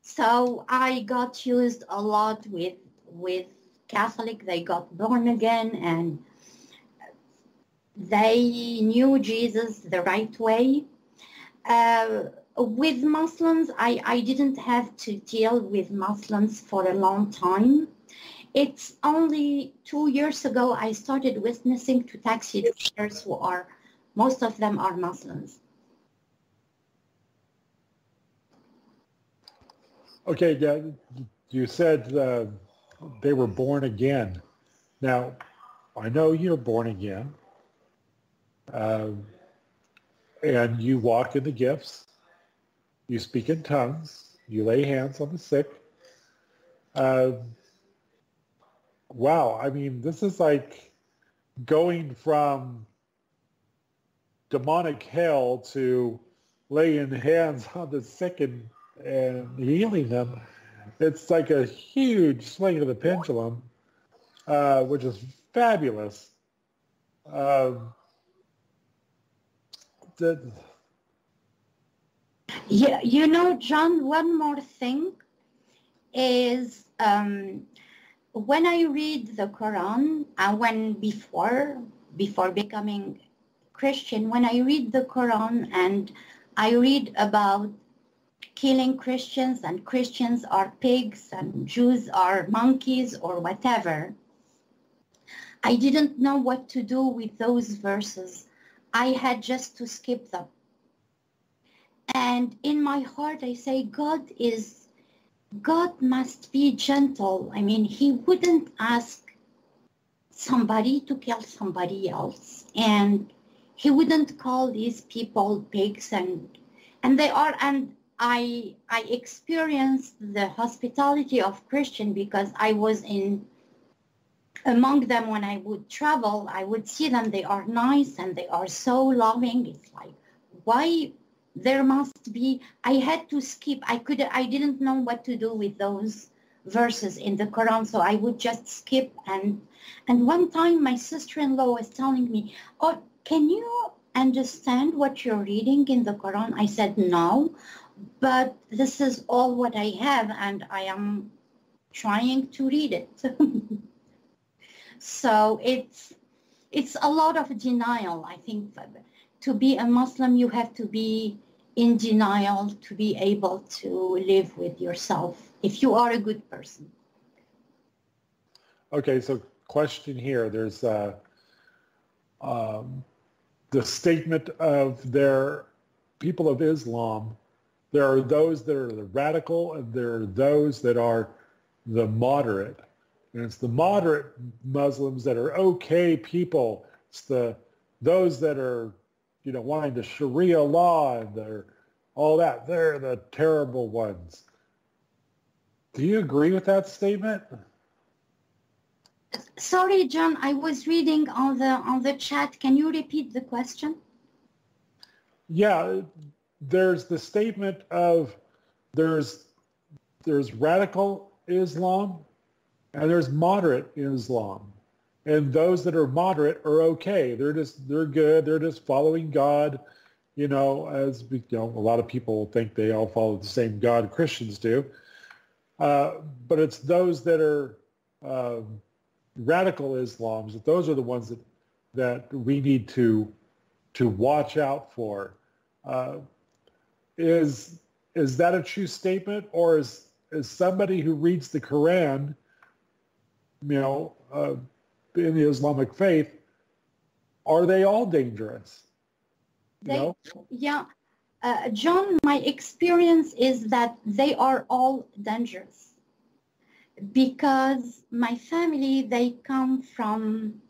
Speaker 3: So I got used a lot with Catholic. They got born again and they knew Jesus the right way. With Muslims, I didn't have to deal with Muslims for a long time. It's only 2 years ago I started witnessing to taxi drivers most of them are Muslims.
Speaker 1: Okay, yeah, you said they were born again. Now, I know you're born again, and you walk in the gifts, you speak in tongues, you lay hands on the sick. Wow, I mean, this is like going from demonic hell to laying hands on the sick and healing them. It's like a huge swing of the pendulum, which is fabulous.
Speaker 3: Yeah, you know, John, one more thing is when I read the Quran, and before becoming Christian, when I read the Quran and I read about killing Christians and Christians are pigs and Jews are monkeys or whatever. I didn't know what to do with those verses. I had just to skip them. And in my heart, I say, God must be gentle. I mean, he wouldn't ask somebody to kill somebody else. And he wouldn't call these people pigs and they are, and I experienced the hospitality of Christian because I was among them when I would travel. I would see them, they are nice and they are so loving. It's like, why there must be, I had to skip. I didn't know what to do with those verses in the Quran, so I would just skip. And one time my sister-in-law was telling me, oh, can you understand what you're reading in the Quran? I said, no, but this is all what I have and I am trying to read it. So it's a lot of denial. I think to be a Muslim, you have to be in denial to be able to live with yourself if you are a good person.
Speaker 1: Okay, so question here. There's the statement of their people of Islam. There are those that are the radical and there are those that are the moderate. And it's the moderate Muslims that are okay people. It's those that are, wanting the Sharia law and all that. They're the terrible ones. Do you agree with that statement?
Speaker 3: Sorry, John, I was reading on the chat. Can you repeat the question?
Speaker 1: Yeah, there's the statement of there's radical Islam and there's moderate Islam. And those that are moderate are okay. They're good. They're just following God, as a lot of people think they all follow the same God Christians do. But it's those that are radical Islams, that those are the ones that we need to watch out for. Is that a true statement, or is somebody who reads the Quran, in the Islamic faith, are they all dangerous?
Speaker 3: Yeah, John, my experience is that they are all dangerous because my family, they come from,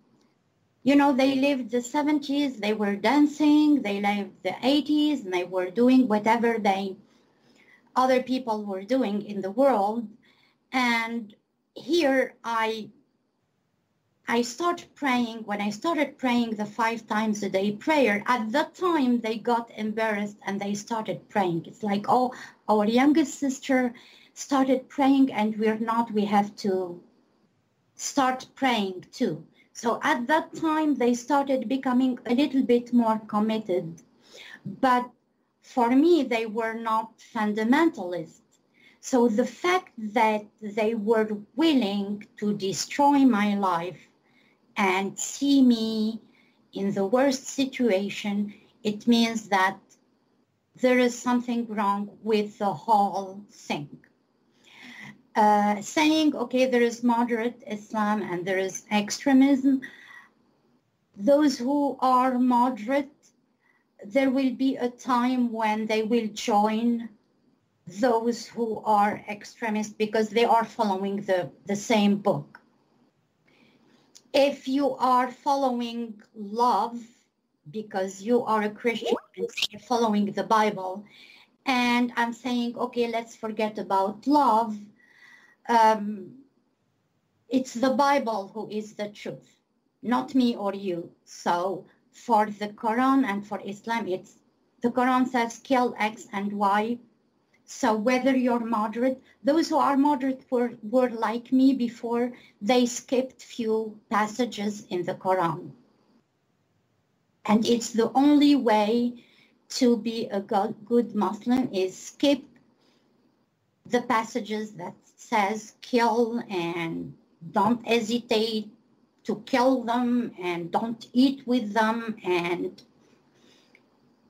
Speaker 3: they lived the 70s, they were dancing, they lived the 80s, and they were doing whatever other people were doing in the world. And here I started praying. When I started praying the 5 times a day prayer, at that time they got embarrassed and they started praying. It's like, oh, our youngest sister started praying and we have to start praying too. So at that time they started becoming a little bit more committed. But for me, they were not fundamentalists. So the fact that they were willing to destroy my life and see me in the worst situation, it means that there is something wrong with the whole thing. Saying, okay, there is moderate Islam and there is extremism. Those who are moderate, there will be a time when they will join those who are extremists because they are following the same book. If you are following love because you are a Christian and following the Bible, and I'm saying, okay, let's forget about love, it's the Bible who is the truth, not me or you. So for the Quran and for Islam, the Quran says kill X and Y. So whether you're moderate, those who are moderate were like me before, they skipped few passages in the Quran. And it's the only way to be a good Muslim is skip the passages that says kill and don't hesitate to kill them and don't eat with them and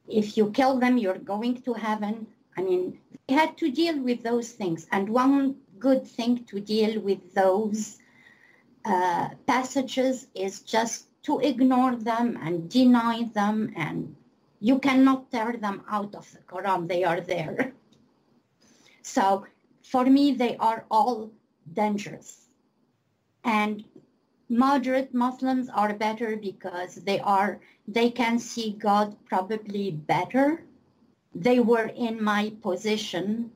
Speaker 3: if you kill them, you're going to heaven. I mean, they had to deal with those things. And one good thing to deal with those passages is just to ignore them and deny them, and you cannot tear them out of the Quran. They are there. So for me, they are all dangerous. And moderate Muslims are better because they can see God probably better. They were in my position.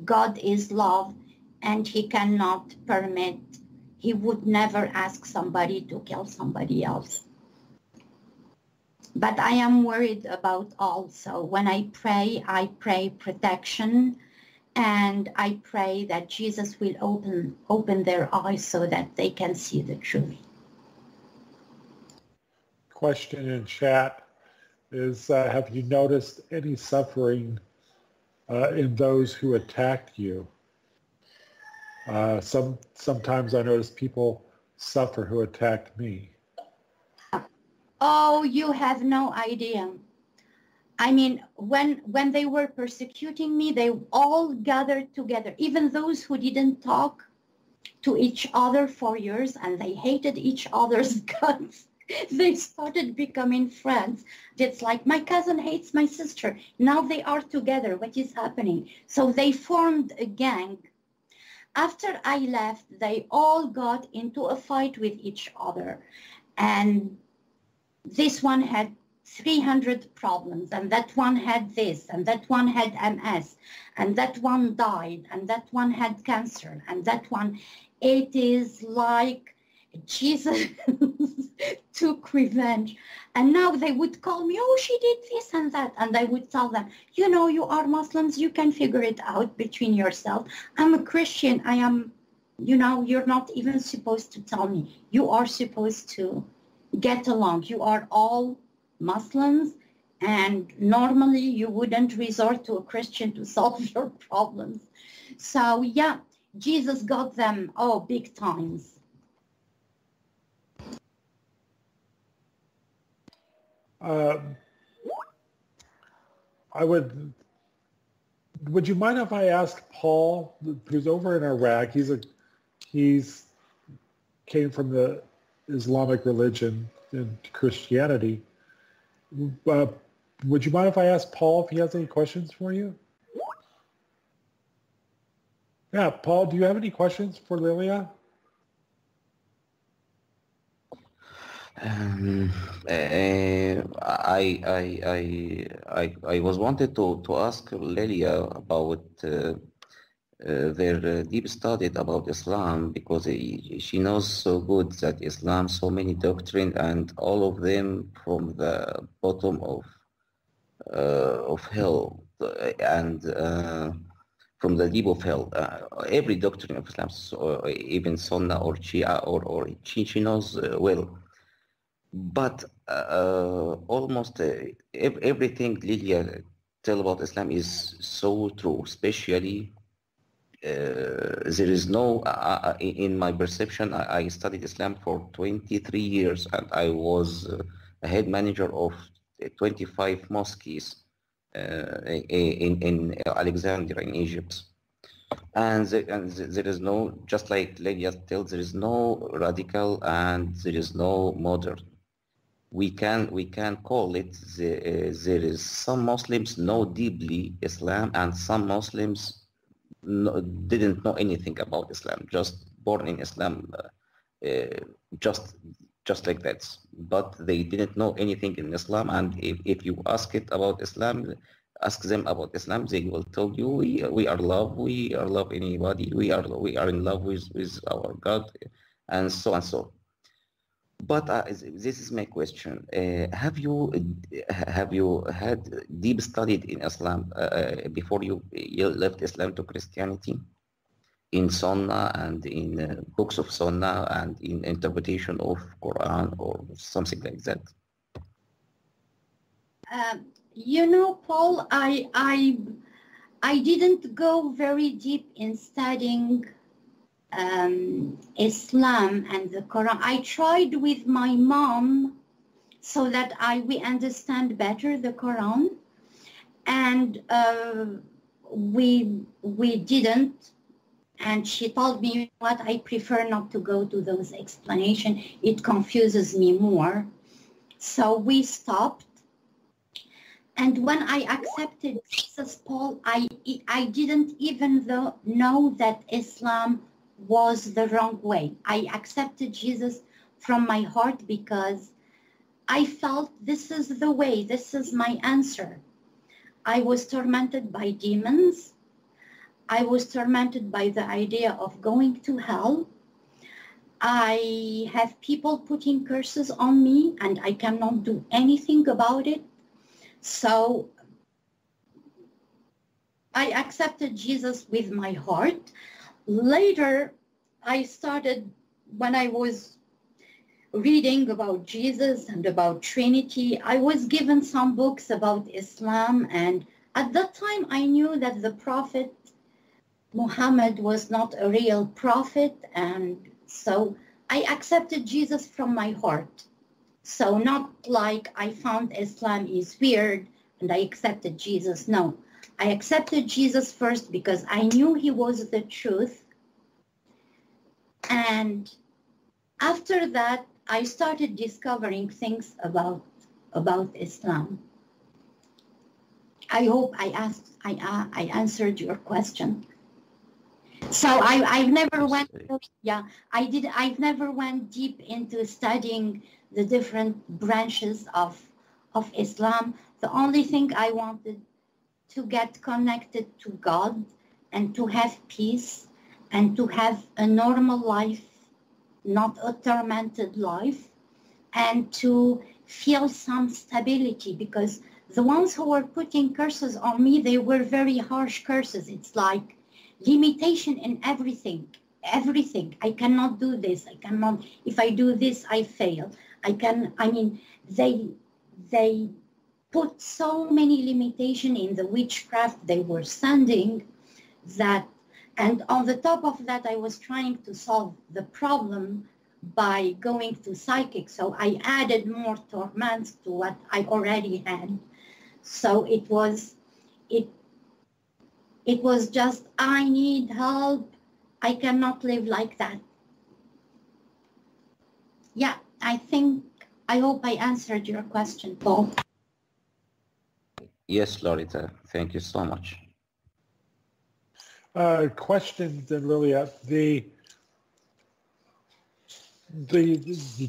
Speaker 3: God is love, and he cannot permit, he would never ask somebody to kill somebody else. But I am worried about all. So when I pray protection, and I pray that Jesus will open their eyes so that they can see the truth.
Speaker 1: Question in chat is, have you noticed any suffering in those who attacked you? Sometimes I notice people suffer who attacked me.
Speaker 3: Oh, you have no idea. I mean, when they were persecuting me, they all gathered together, even those who didn't talk to each other for years and they hated each other's guts. They started becoming friends. It's like, my cousin hates my sister. Now they are together. What is happening? So they formed a gang. After I left, they all got into a fight with each other. And this one had 300 problems, and that one had this, and that one had MS, and that one died, and that one had cancer, and that one, it is like Jesus took revenge. And now they would call me, oh, she did this and that. And I would tell them, you know, you are Muslims, you can figure it out between yourself. I'm a Christian, I am, you know, you're not even supposed to tell me. You are supposed to get along. You are all Muslims, and normally you wouldn't resort to a Christian to solve your problems. So yeah, Jesus got them, oh, big times.
Speaker 1: Would you mind if I ask Paul, who's over in Iraq, he's came from the Islamic religion and Christianity. Would you mind if I ask Paul if he has any questions for you? Yeah, Paul, do you have any questions for Lilia?
Speaker 2: I was wanted to ask Lilia about their deep study about Islam, because she knows so good that Islam so many doctrine, and all of them from the bottom of hell, and from the deep of hell. Every doctrine of Islam, so even Sunnah or Shia or she knows well. But almost everything Lilia tell about Islam is so true, especially there is no, in my perception, I studied Islam for 23 years, and I was a head manager of 25 mosques in Alexandria in Egypt. And there is no, just like Lydia tells, there is no radical and there is no modern. We can call it, there is some Muslims know deeply Islam, and some Muslims didn't know anything about Islam, just born in Islam, just like that. But they didn't know anything in Islam, and if you ask them about Islam, they will tell you, we are love anybody, we are in love with our God, and so and so. But this is my question. Have you had deep studied in Islam before you left Islam to Christianity, in Sunnah and in books of Sunnah and in interpretation of Quran or something like that?
Speaker 3: You know, Paul, I didn't go very deep in studying Islam and the Quran. I tried with my mom so that we understand better the Quran. And we didn't. And she told me, what, I prefer not to go to those explanations. It confuses me more. So we stopped. And when I accepted Jesus, Paul, I didn't even know that Islam was the wrong way. I accepted Jesus from my heart because I felt this is the way, this is my answer. I was tormented by demons. I was tormented by the idea of going to hell. I have people putting curses on me and I cannot do anything about it. So I accepted Jesus with my heart. Later, I started, when I was reading about Jesus and about Trinity, I was given some books about Islam. And at that time, I knew that the Prophet Muhammad was not a real prophet. And so I accepted Jesus from my heart. So not like I found Islam is weird and I accepted Jesus. No, I accepted Jesus first because I knew he was the truth. And after that, I started discovering things about Islam. I hope I answered your question. So I've never went, I've never went deep into studying the different branches of Islam. The only thing I wanted to get connected to God and to have peace and to have a normal life, not a tormented life, and to feel some stability, because the ones who were putting curses on me, they were very harsh curses. It's like limitation in everything. I cannot do this. I cannot, if I do this, I fail. They put so many limitations in the witchcraft they were sending that, and on the top of that, I was trying to solve the problem by going to psychic. So I added more torments to what I already had. So it was just, I need help. I cannot live like that. Yeah, I hope I answered your question, Paul.
Speaker 2: Yes, Loretta, thank you so much.
Speaker 1: Question then, Lilia.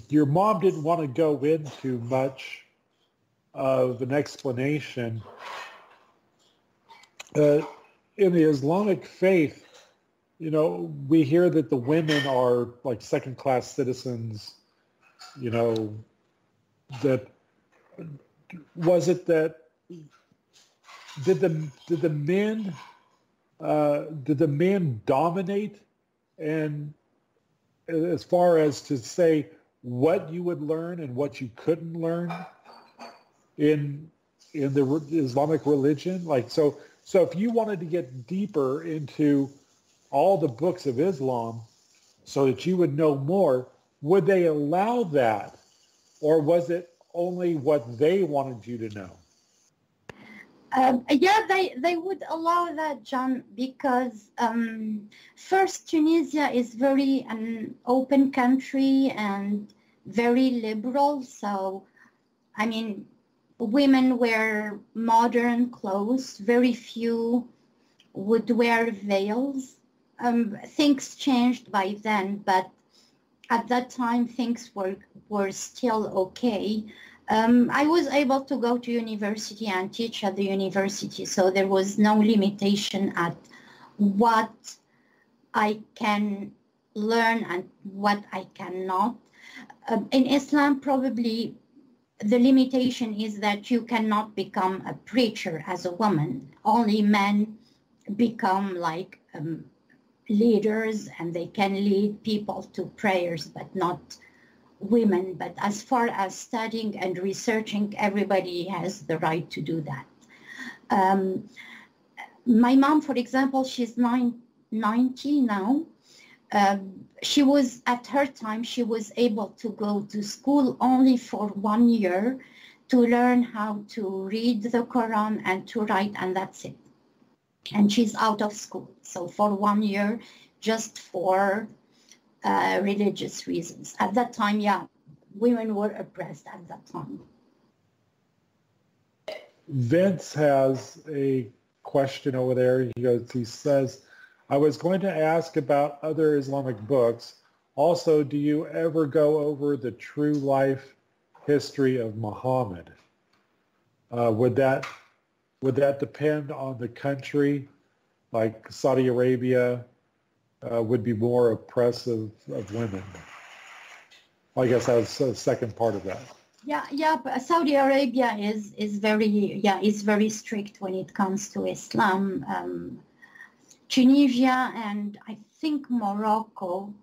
Speaker 1: Your mom didn't want to go into much of an explanation. In the Islamic faith, we hear that the women are like second-class citizens. That was it that did the men dominate, and as far as to say what you would learn and what you couldn't learn in the Islamic religion? So if you wanted to get deeper into all the books of Islam so that you would know more, would they allow that? Or was it only what they wanted you to know?
Speaker 3: They would allow that, John, because first, Tunisia is very an open country and very liberal. So, women wear modern clothes. Very few would wear veils. Things changed by then, but at that time things were still okay. I was able to go to university and teach at the university, so there was no limitation at what I can learn and what I cannot. In Islam, probably the limitation is that you cannot become a preacher as a woman. Only men become like leaders, and they can lead people to prayers, but not women. But as far as studying and researching, everybody has the right to do that. My mom, for example, she's 90 now. she was, at her time, she was able to go to school only for 1 year to learn how to read the Quran and to write, and that's it. And she's out of school. So for 1 year, just for religious reasons. At that time, yeah, women were oppressed at that time.
Speaker 1: Vince has a question over there. He says, I was going to ask about other Islamic books. Also, do you ever go over the true life history of Muhammad? Would that depend on the country? Like Saudi Arabia would be more oppressive of women. I guess that's the second part of that.
Speaker 3: Yeah, but Saudi Arabia is very strict when it comes to Islam. Tunisia and I think Morocco,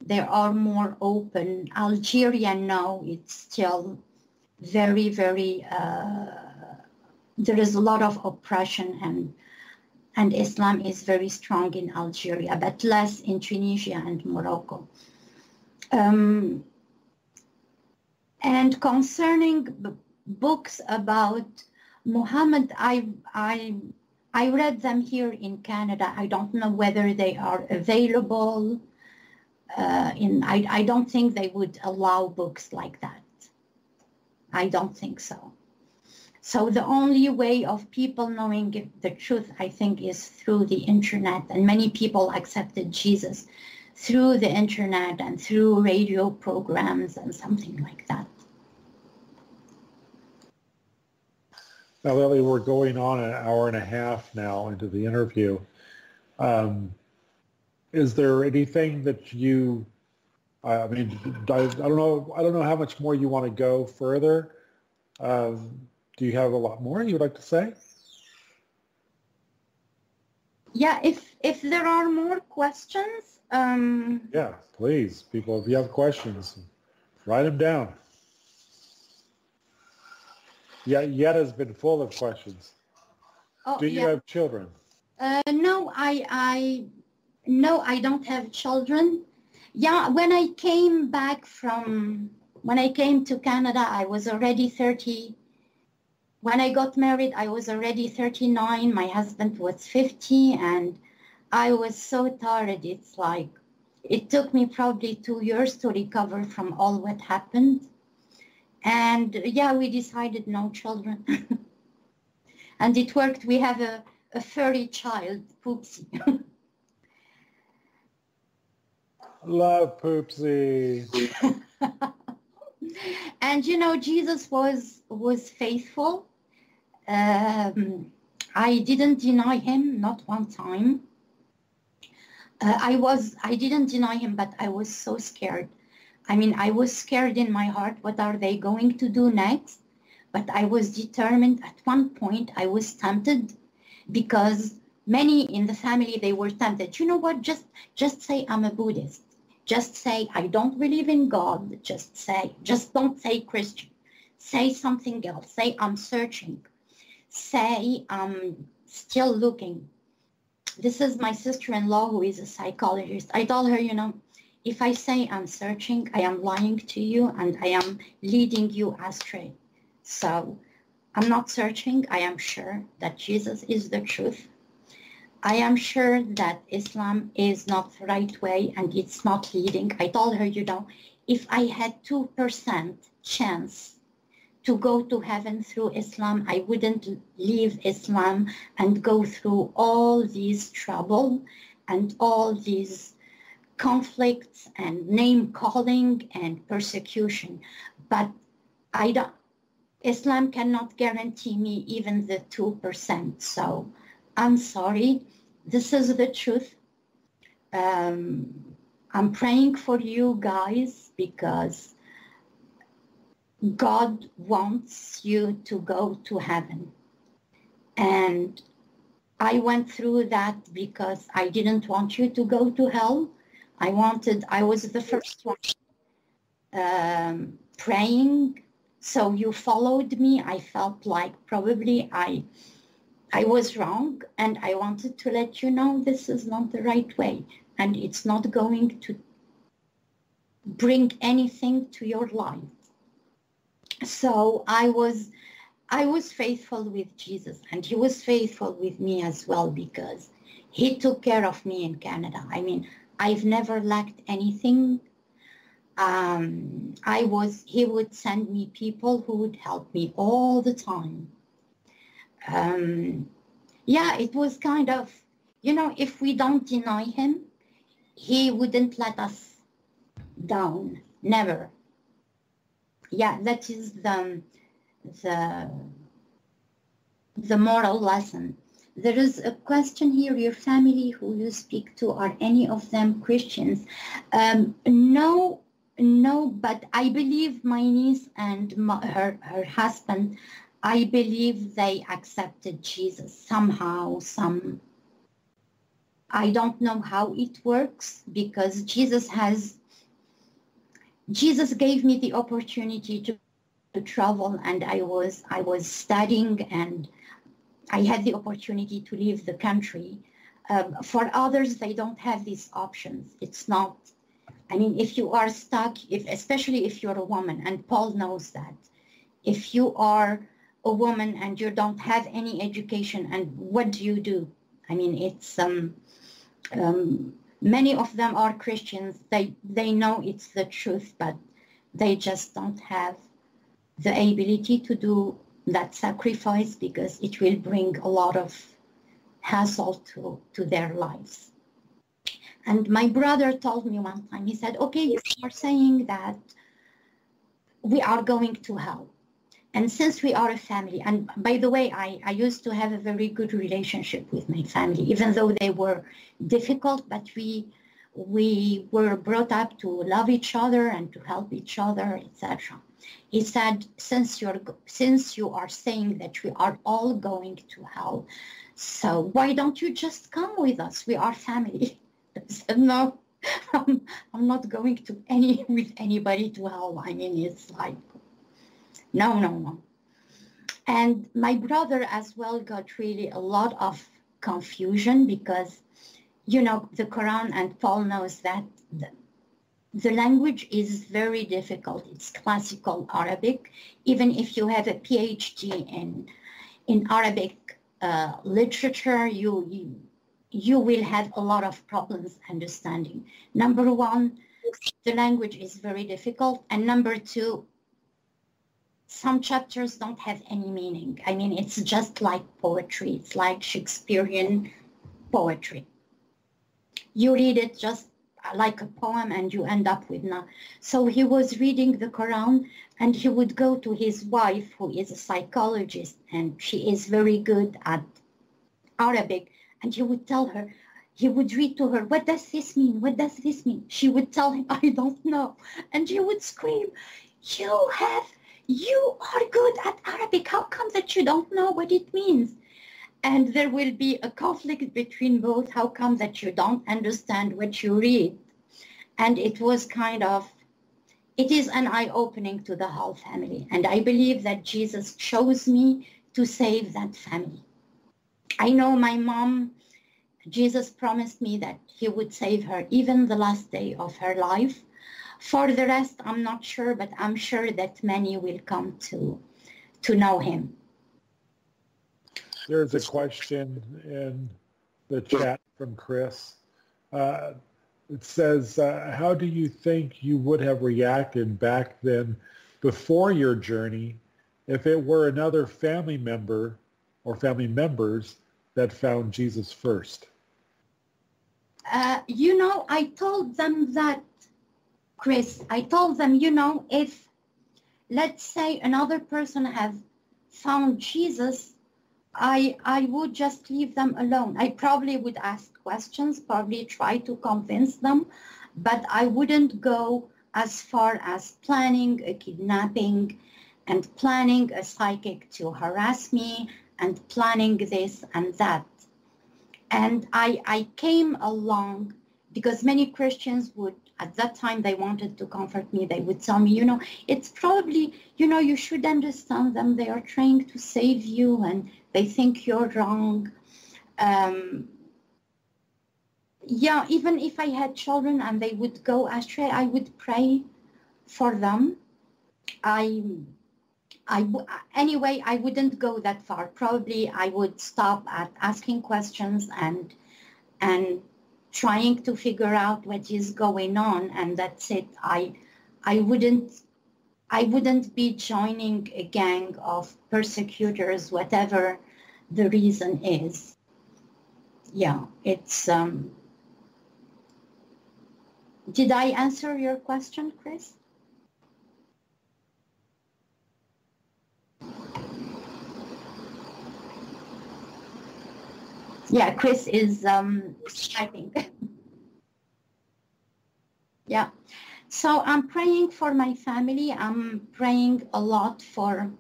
Speaker 3: they are more open. Algeria now, it's still very, very, there is a lot of oppression and Islam is very strong in Algeria, but less in Tunisia and Morocco. And concerning books about Muhammad, I read them here in Canada. I don't know whether they are available. I don't think they would allow books like that. I don't think so. So the only way of people knowing the truth, I think, is through the internet. And many people accepted Jesus through the internet and through radio programs and something like that.
Speaker 1: Now, Lily, we're going on an hour and a half now into the interview. Is there anything that you, I mean, I don't know how much more you want to go further. Do you have a lot more you would like to say?
Speaker 3: Yeah, if there are more questions.
Speaker 1: Yeah, please, people, if you have questions, write them down. Yeah, Yetta's been full of questions.
Speaker 3: Oh,
Speaker 1: Do you have children?
Speaker 3: No, I don't have children. Yeah, when I came to Canada, I was already 30. When I got married, I was already 39. My husband was 50, and I was so tired. It's like, it took me probably 2 years to recover from all what happened. And yeah, we decided no children. And it worked. We have a furry child, Poopsie.
Speaker 1: Love Poopsie.
Speaker 3: And you know, Jesus was faithful. I didn't deny him, not one time. I didn't deny him, but I was so scared. I mean, I was scared in my heart. What are they going to do next? But I was determined. At one point, I was tempted because many in the family, they were tempted. You know what? Just say I'm a Buddhist. Just say I don't believe in God. Just don't say Christian. Say something else. Say I'm searching. Say I'm still looking. This is my sister-in-law who is a psychologist. I told her, you know, if I say I'm searching, I am lying to you and I am leading you astray. So I'm not searching. I am sure that Jesus is the truth. I am sure that Islam is not the right way and it's not leading. I told her, you know, if I had 2% chance to go to heaven through Islam, I wouldn't leave Islam and go through all these trouble and all these conflicts and name calling and persecution. But Islam cannot guarantee me even the 2%. So I'm sorry. This is the truth. I'm praying for you guys because God wants you to go to heaven. And I went through that because I didn't want you to go to hell. I was the first one praying. So you followed me. I felt like probably I was wrong, and I wanted to let you know this is not the right way. and it's not going to bring anything to your life. So I was faithful with Jesus, and he was faithful with me as well, because he took care of me in Canada. I mean, I've never lacked anything. He would send me people who would help me all the time. Yeah, it was kind of, if we don't deny him, he wouldn't let us down, never. Yeah, that is the moral lesson. There is a question here, your family who you speak to, are any of them Christians? No, but I believe my niece and her husband, I believe they accepted Jesus somehow, I don't know how it works, because Jesus gave me the opportunity to travel, and I was studying, and I had the opportunity to leave the country. For others, they don't have these options. It's not, I mean, if you are stuck, especially if you're a woman, and Paul knows that, if you are a woman and you don't have any education, and what do? I mean, it's many of them are Christians. They know it's the truth, but they just don't have the ability to do that sacrifice, because it will bring a lot of hassle to their lives. And my brother told me one time, he said, okay, you are saying that we are going to hell. And since we are a family, and by the way, I used to have a very good relationship with my family, even though they were difficult, but we were brought up to love each other and to help each other, etc. He said, since you are saying that we are all going to hell, so why don't you just come with us? We are family. I said, no, I'm not going with anybody to hell. I mean, it's like, no. And my brother as well got really a lot of confusion, because, the Quran, and Paul knows that the language is very difficult. It's classical Arabic. Even if you have a PhD in Arabic literature, you will have a lot of problems understanding. Number one, the language is very difficult. And number two, some chapters don't have any meaning. I mean, it's just like poetry. It's like Shakespearean poetry. You read it just like a poem and you end up with nothing. So he was reading the Quran, and he would go to his wife, who is a psychologist, and she is very good at Arabic, and he would tell her, he would read to her, what does this mean? What does this mean? She would tell him, I don't know. And she would scream, you are good at Arabic. How come that you don't know what it means? And there will be a conflict between both. How come that you don't understand what you read? And it was it is an eye-opening to the whole family. And I believe that Jesus chose me to save that family. I know my mom, Jesus promised me that he would save her even the last day of her life. For the rest, I'm not sure, but I'm sure that many will come to know him.
Speaker 1: There's a question in the chat from Chris. It says, how do you think you would have reacted back then before your journey if it were another family member or family members that found Jesus first?
Speaker 3: I told them that, Chris, I told them, if, let's say, another person has found Jesus, I would just leave them alone. I probably would ask questions, probably try to convince them, but I wouldn't go as far as planning a kidnapping and planning a psychic to harass me and planning this and that. And I came along because many Christians would, at that time, they wanted to comfort me. They would tell me, it's probably, you should understand them. They are trying to save you and they think you're wrong. Yeah, even if I had children and they would go astray, I would pray for them. Anyway, I wouldn't go that far. Probably I would stop at asking questions and trying to figure out what is going on, and that's it. I wouldn't be joining a gang of persecutors, whatever the reason is. Yeah, it's did I answer your question, Chris? Yeah, Chris is typing. Yeah, so I'm praying for my family. I'm praying a lot for,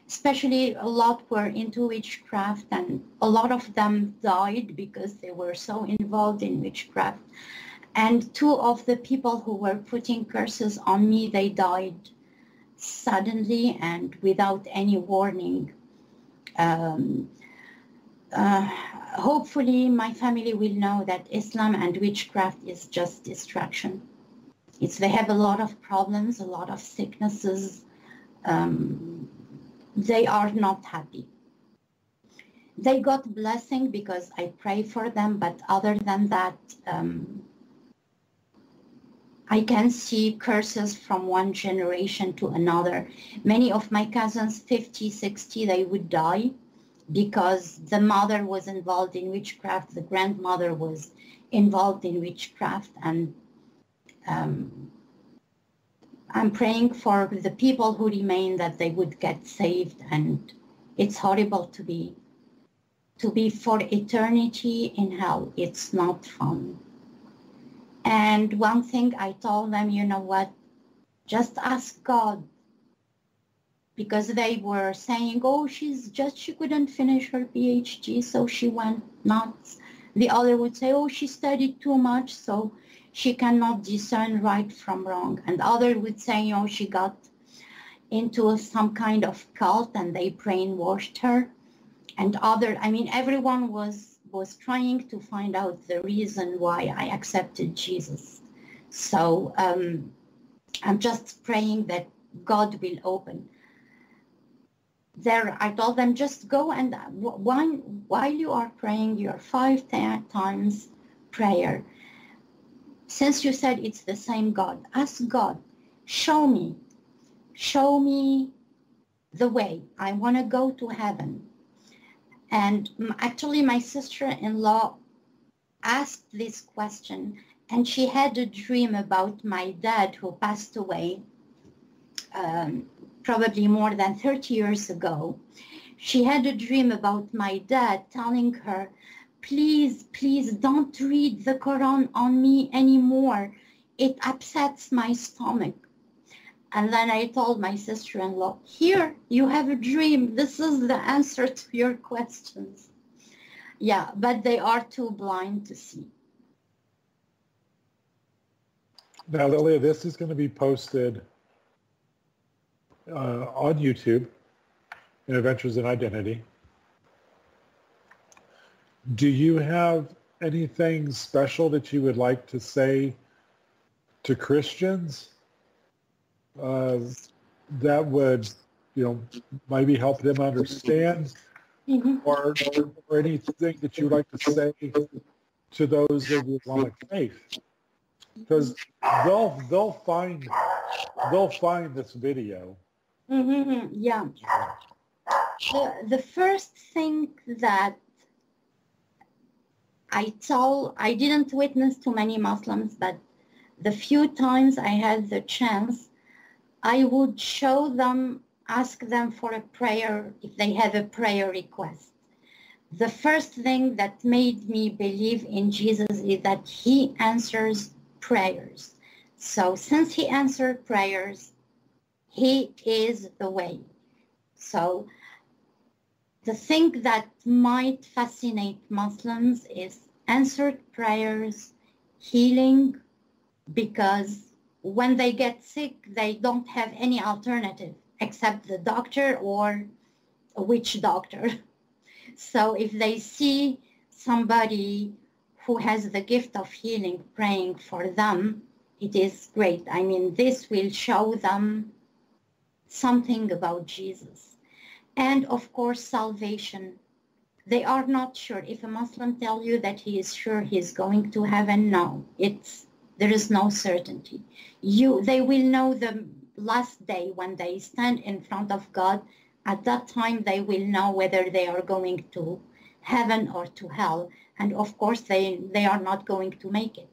Speaker 3: especially a lot were into witchcraft, and a lot of them died because they were so involved in witchcraft. And two of the people who were putting curses on me, they died suddenly and without any warning. Hopefully my family will know that Islam and witchcraft is just distraction. They have a lot of problems, a lot of sicknesses. They are not happy. They got blessing because I pray for them, but other than that, I can see curses from one generation to another. Many of my cousins, 50, 60, they would die because the mother was involved in witchcraft, the grandmother was involved in witchcraft, and I'm praying for the people who remain that they would get saved. And it's horrible to be for eternity in hell. It's not fun. And one thing I told them, you know what, just ask God. Because they were saying, oh, she couldn't finish her PhD, so she went nuts. The other would say, oh, she studied too much, so she cannot discern right from wrong. And other would say, you know, she got into some kind of cult and they brainwashed her. And everyone was trying to find out the reason why I accepted Jesus. So I'm just praying that God will open. I told them, just go and while you are praying your 5 times prayer, since you said it's the same God, ask God, show me the way. I want to go to heaven. And actually my sister-in-law asked this question, and she had a dream about my dad who passed away probably more than 30 years ago. She had a dream about my dad telling her, please, please don't read the Quran on me anymore. It upsets my stomach. And then I told my sister-in-law, here, you have a dream. This is the answer to your questions. Yeah, but they are too blind to see.
Speaker 1: Now, Lilia, this is going to be posted on YouTube in Adventures in Identity. Do you have anything special that you would like to say to Christians that would, maybe help them understand, or anything that you would like to say to those of Islamic faith? Because they'll find this video.
Speaker 3: Yeah. The first thing that I didn't witness to many Muslims, but the few times I had the chance, I would show them, ask them for a prayer if they have a prayer request. The first thing that made me believe in Jesus is that he answers prayers. So since he answered prayers, he is the way. So the thing that might fascinate Muslims is answered prayers, healing, because when they get sick, they don't have any alternative except the doctor or a witch doctor. So if they see somebody who has the gift of healing praying for them, it is great. I mean, this will show them something about Jesus. And of course, salvation. They are not sure. If a Muslim tells you that he is sure he's going to heaven, no, there is no certainty. They will know the last day when they stand in front of God. At that time, they will know whether they are going to heaven or to hell. And of course, they are not going to make it,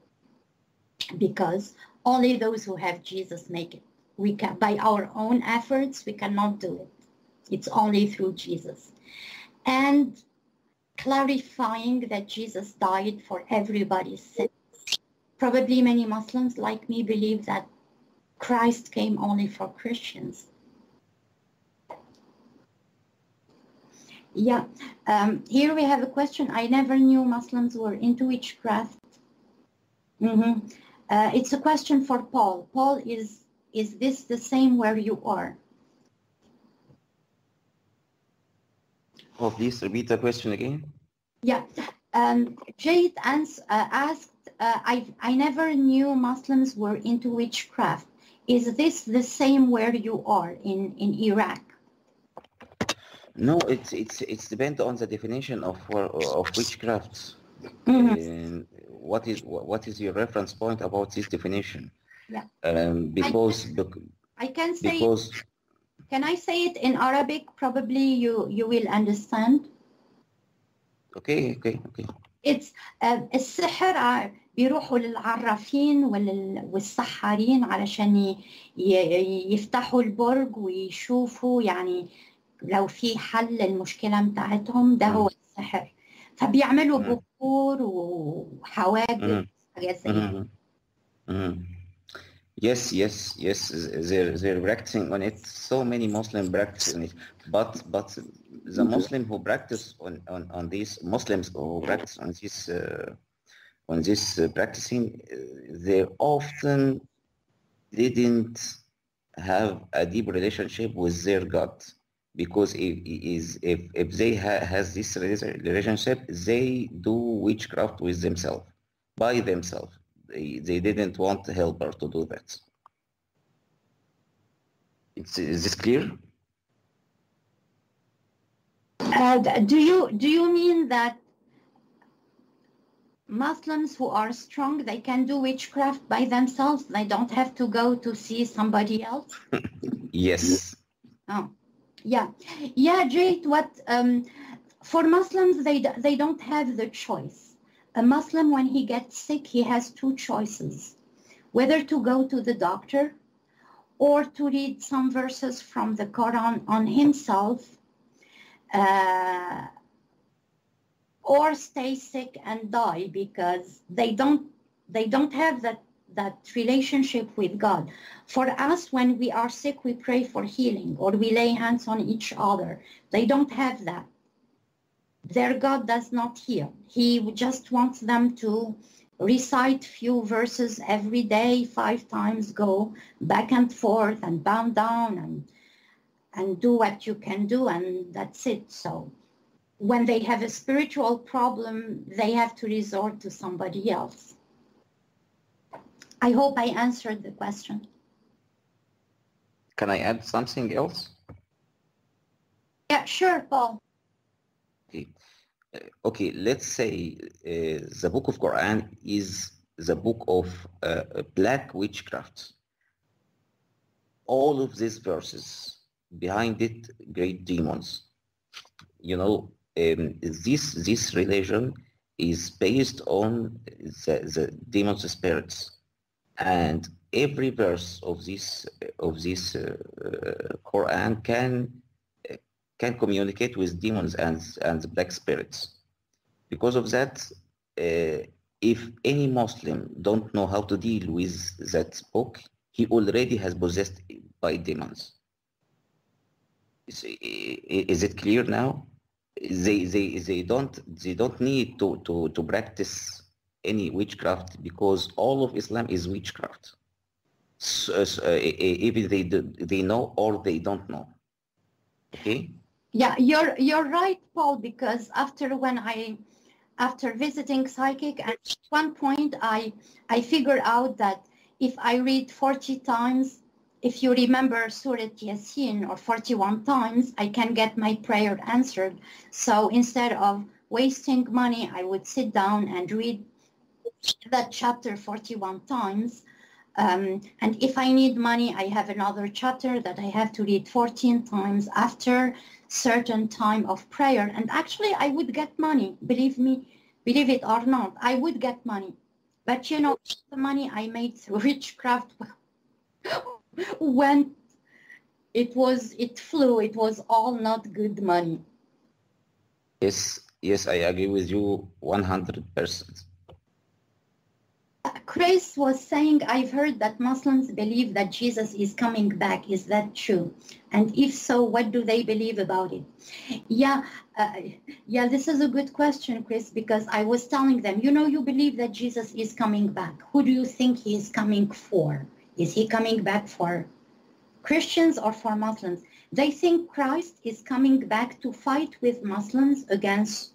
Speaker 3: because only those who have Jesus make it. We can, by our own efforts, we cannot do it. It's only through Jesus. And clarifying that Jesus died for everybody's sins. Probably many Muslims like me believe that Christ came only for Christians. Yeah, here we have a question. I never knew Muslims were into witchcraft. It's a question for Paul. Paul, is this the same where you are?
Speaker 2: Oh, please repeat the question again.
Speaker 3: Yeah, Jade asked, I never knew Muslims were into witchcraft. Is this the same where you are in Iraq?
Speaker 2: No, it's depend on the definition of witchcraft.
Speaker 3: Mm-hmm.
Speaker 2: What is your reference point about this definition?
Speaker 3: Yeah.
Speaker 2: Because
Speaker 3: I can say. Can I say it in Arabic? Probably you will understand.
Speaker 2: Okay.
Speaker 3: It's السحر بيروحوا للعرافين والسحارين علشان يفتحوا البرج ويشوفوا يعني لو في حل للمشكلة بتاعتهم. ده هو السحر. فبيعملوا بخور وحواجز حاجات زي كده.
Speaker 2: Yes. They're practicing on it. So many Muslims practice on it, but the Muslim who practice on these Muslims who practice on this practicing, they often didn't have a deep relationship with their God, because if they has this relationship, they do witchcraft with themselves, by themselves. They didn't want a helper to do that. Is this clear?
Speaker 3: Do you mean that Muslims who are strong, they can do witchcraft by themselves? They don't have to go to see somebody else?
Speaker 2: Yes.
Speaker 3: Oh, yeah, Jade. For Muslims, they don't have the choice. A Muslim, when he gets sick, he has two choices: whether to go to the doctor or to read some verses from the Quran on himself, or stay sick and die, because they don't have that relationship with God. For us, when we are sick, we pray for healing or we lay hands on each other. They don't have that. Their God does not heal. He just wants them to recite few verses every day, 5 times, go back and forth and bow down and do what you can do, and that's it. So when they have a spiritual problem, they have to resort to somebody else. I hope I answered the question.
Speaker 2: Can I add something else?
Speaker 3: Yeah, sure, Paul.
Speaker 2: Okay, let's say the book of Quran is the book of black witchcraft. All of these verses, behind it, great demons. You know, this religion is based on the demons' spirits, and every verse of this Quran can communicate with demons and the black spirits. Because of that, if any Muslim don't know how to deal with that book, he already has possessed by demons. Is it clear now? They don't need to practice any witchcraft, because all of Islam is witchcraft. So, even they know or they don't know. Okay.
Speaker 3: Yeah, you're right, Paul, because after when after visiting psychic, and at one point I figured out that if I read 40 times, if you remember Surah Yasin, or 41 times, I can get my prayer answered. So instead of wasting money, I would sit down and read that chapter 41 times. And if I need money, I have another chapter that I have to read 14 times after certain time of prayer. And actually, I would get money. Believe me, believe it or not, I would get money. But you know, the money I made through witchcraft went, it flew. It was all not good money.
Speaker 2: Yes, I agree with you 100%.
Speaker 3: Chris was saying, I've heard that Muslims believe that Jesus is coming back. Is that true? And if so, what do they believe about it? Yeah, this is a good question, Chris, because I was telling them, you know, you believe that Jesus is coming back. Who do you think he is coming for? Is he coming back for Christians or for Muslims? They think Christ is coming back to fight with Muslims against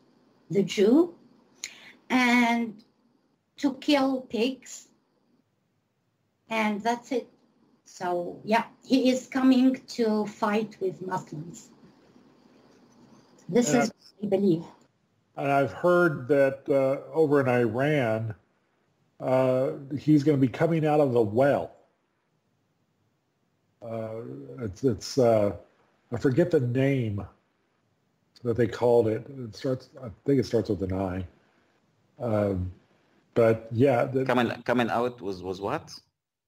Speaker 3: the Jew and to kill pigs, and that's it. So yeah, he is coming to fight with Muslims. This is what I believe.
Speaker 1: And I've heard that over in Iran, he's going to be coming out of a well. It's I forget the name that they called it. I think it starts with an I. But yeah,
Speaker 2: coming out was what?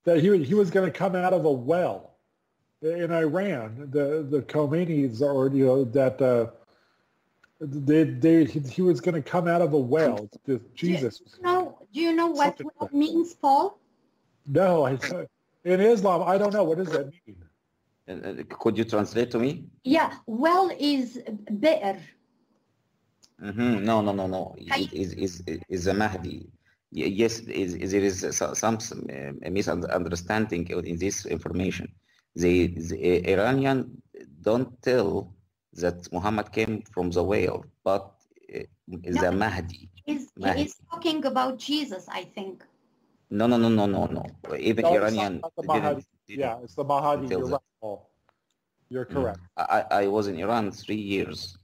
Speaker 1: That he was going to come out of a well in Iran. The Khomeinis, or you know, that he was going to come out of a well. Jesus.
Speaker 3: Do you know what well means, Paul?
Speaker 1: No, in Islam, I don't know. What does that mean?
Speaker 2: Could you translate to me?
Speaker 3: Yeah, well is bi'r.
Speaker 2: Mm-hmm. No. It is a Mahdi. Yes, there is some misunderstanding in this information. The Iranian don't tell that Muhammad came from the whale, but the Mahdi.
Speaker 3: He is talking about Jesus, I think.
Speaker 2: No. Even Iranian didn't.
Speaker 1: Yeah, it's the Mahdi. You're right, Paul. You're correct.
Speaker 2: I was in Iran 3 years,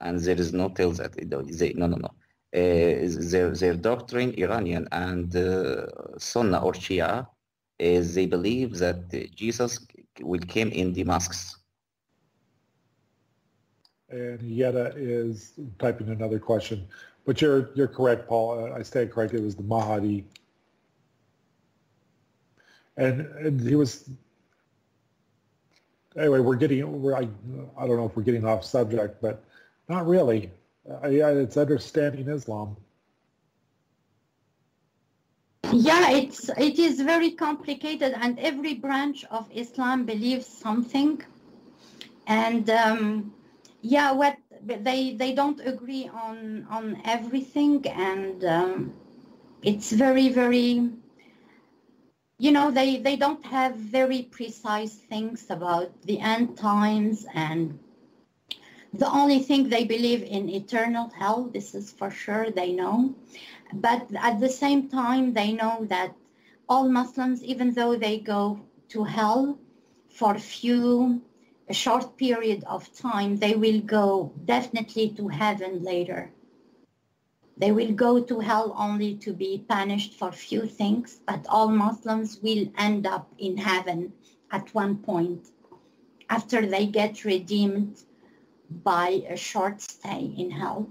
Speaker 2: and there is no tell that no. Their doctrine, Iranian and Sunnah or Shia, is they believe that Jesus will came in the mosques.
Speaker 1: And Yetta is typing another question, but you're correct, Paul. I stand corrected. It was the Mahdi, and he was. Anyway, I don't know if we're getting off subject, but not really. It's understanding Islam.
Speaker 3: Yeah, it is very complicated, and every branch of Islam believes something, and what they don't agree on everything, and it's very, very, you know, they don't have very precise things about the end times, and the only thing they believe in eternal hell. This is for sure, they know. But at the same time, they know that all Muslims, even though they go to hell for a short period of time, they will go definitely to heaven later. They will go to hell only to be punished for few things, but all Muslims will end up in heaven at one point after they get redeemed by a short stay in hell.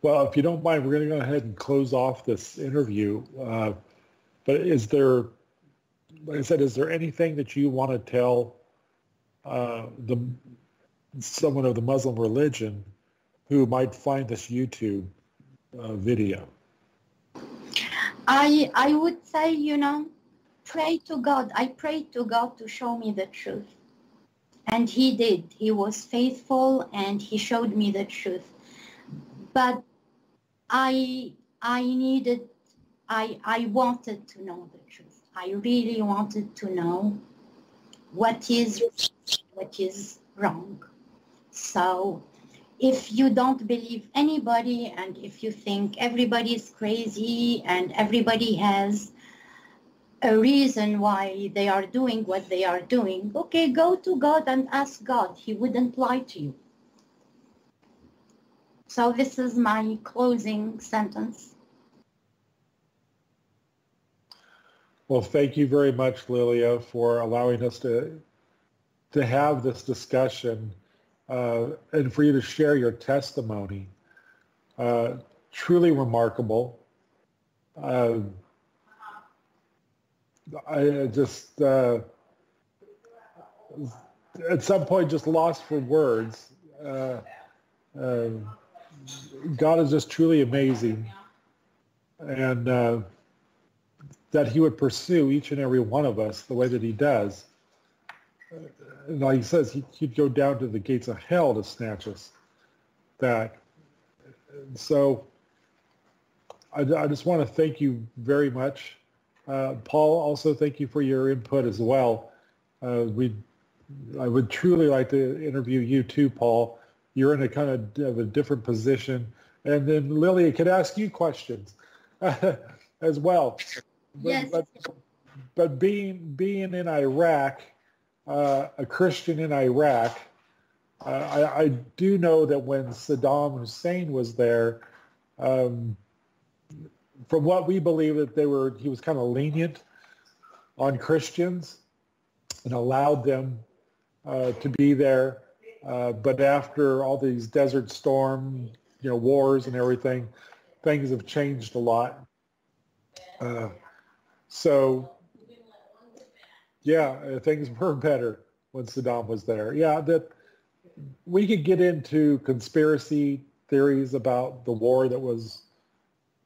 Speaker 1: Well, if you don't mind, we're going to go ahead and close off this interview. But is there, like I said, is there anything that you want to tell someone of the Muslim religion who might find this YouTube video?
Speaker 3: I would say, you know, pray to God. I prayed to God to show me the truth. And he did. He was faithful and he showed me the truth. But I wanted to know the truth. I really wanted to know what is wrong. So if you don't believe anybody, and if you think everybody is crazy and everybody has a reason why they are doing what they are doing, okay, go to God and ask God. He wouldn't lie to you. So this is my closing sentence.
Speaker 1: Well, thank you very much, Lilia, for allowing us to have this discussion and for you to share your testimony. Truly remarkable. I just, at some point, just lost for words. God is just truly amazing. And that he would pursue each and every one of us the way that he does. And like he says, he'd go down to the gates of hell to snatch us back. So I just want to thank you very much. Paul, also thank you for your input as well. I would truly like to interview you too, Paul. You're in a kind of a different position. And then Lily could ask you questions as well.
Speaker 3: Yes.
Speaker 1: But being in Iraq, a Christian in Iraq, I do know that when Saddam Hussein was there, from what we believe that he was kind of lenient on Christians and allowed them to be there. But after all these Desert Storm, wars and everything, things have changed a lot. So, yeah, things were better when Saddam was there. Yeah, that we could get into conspiracy theories about the war that was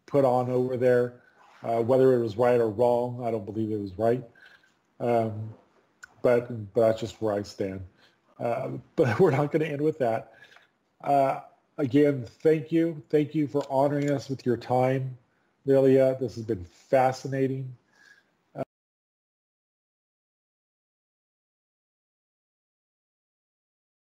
Speaker 1: put on over there, whether it was right or wrong. I don't believe it was right, but that's just where I stand. But we're not going to end with that. Again, thank you for honoring us with your time, Lilia. This has been fascinating.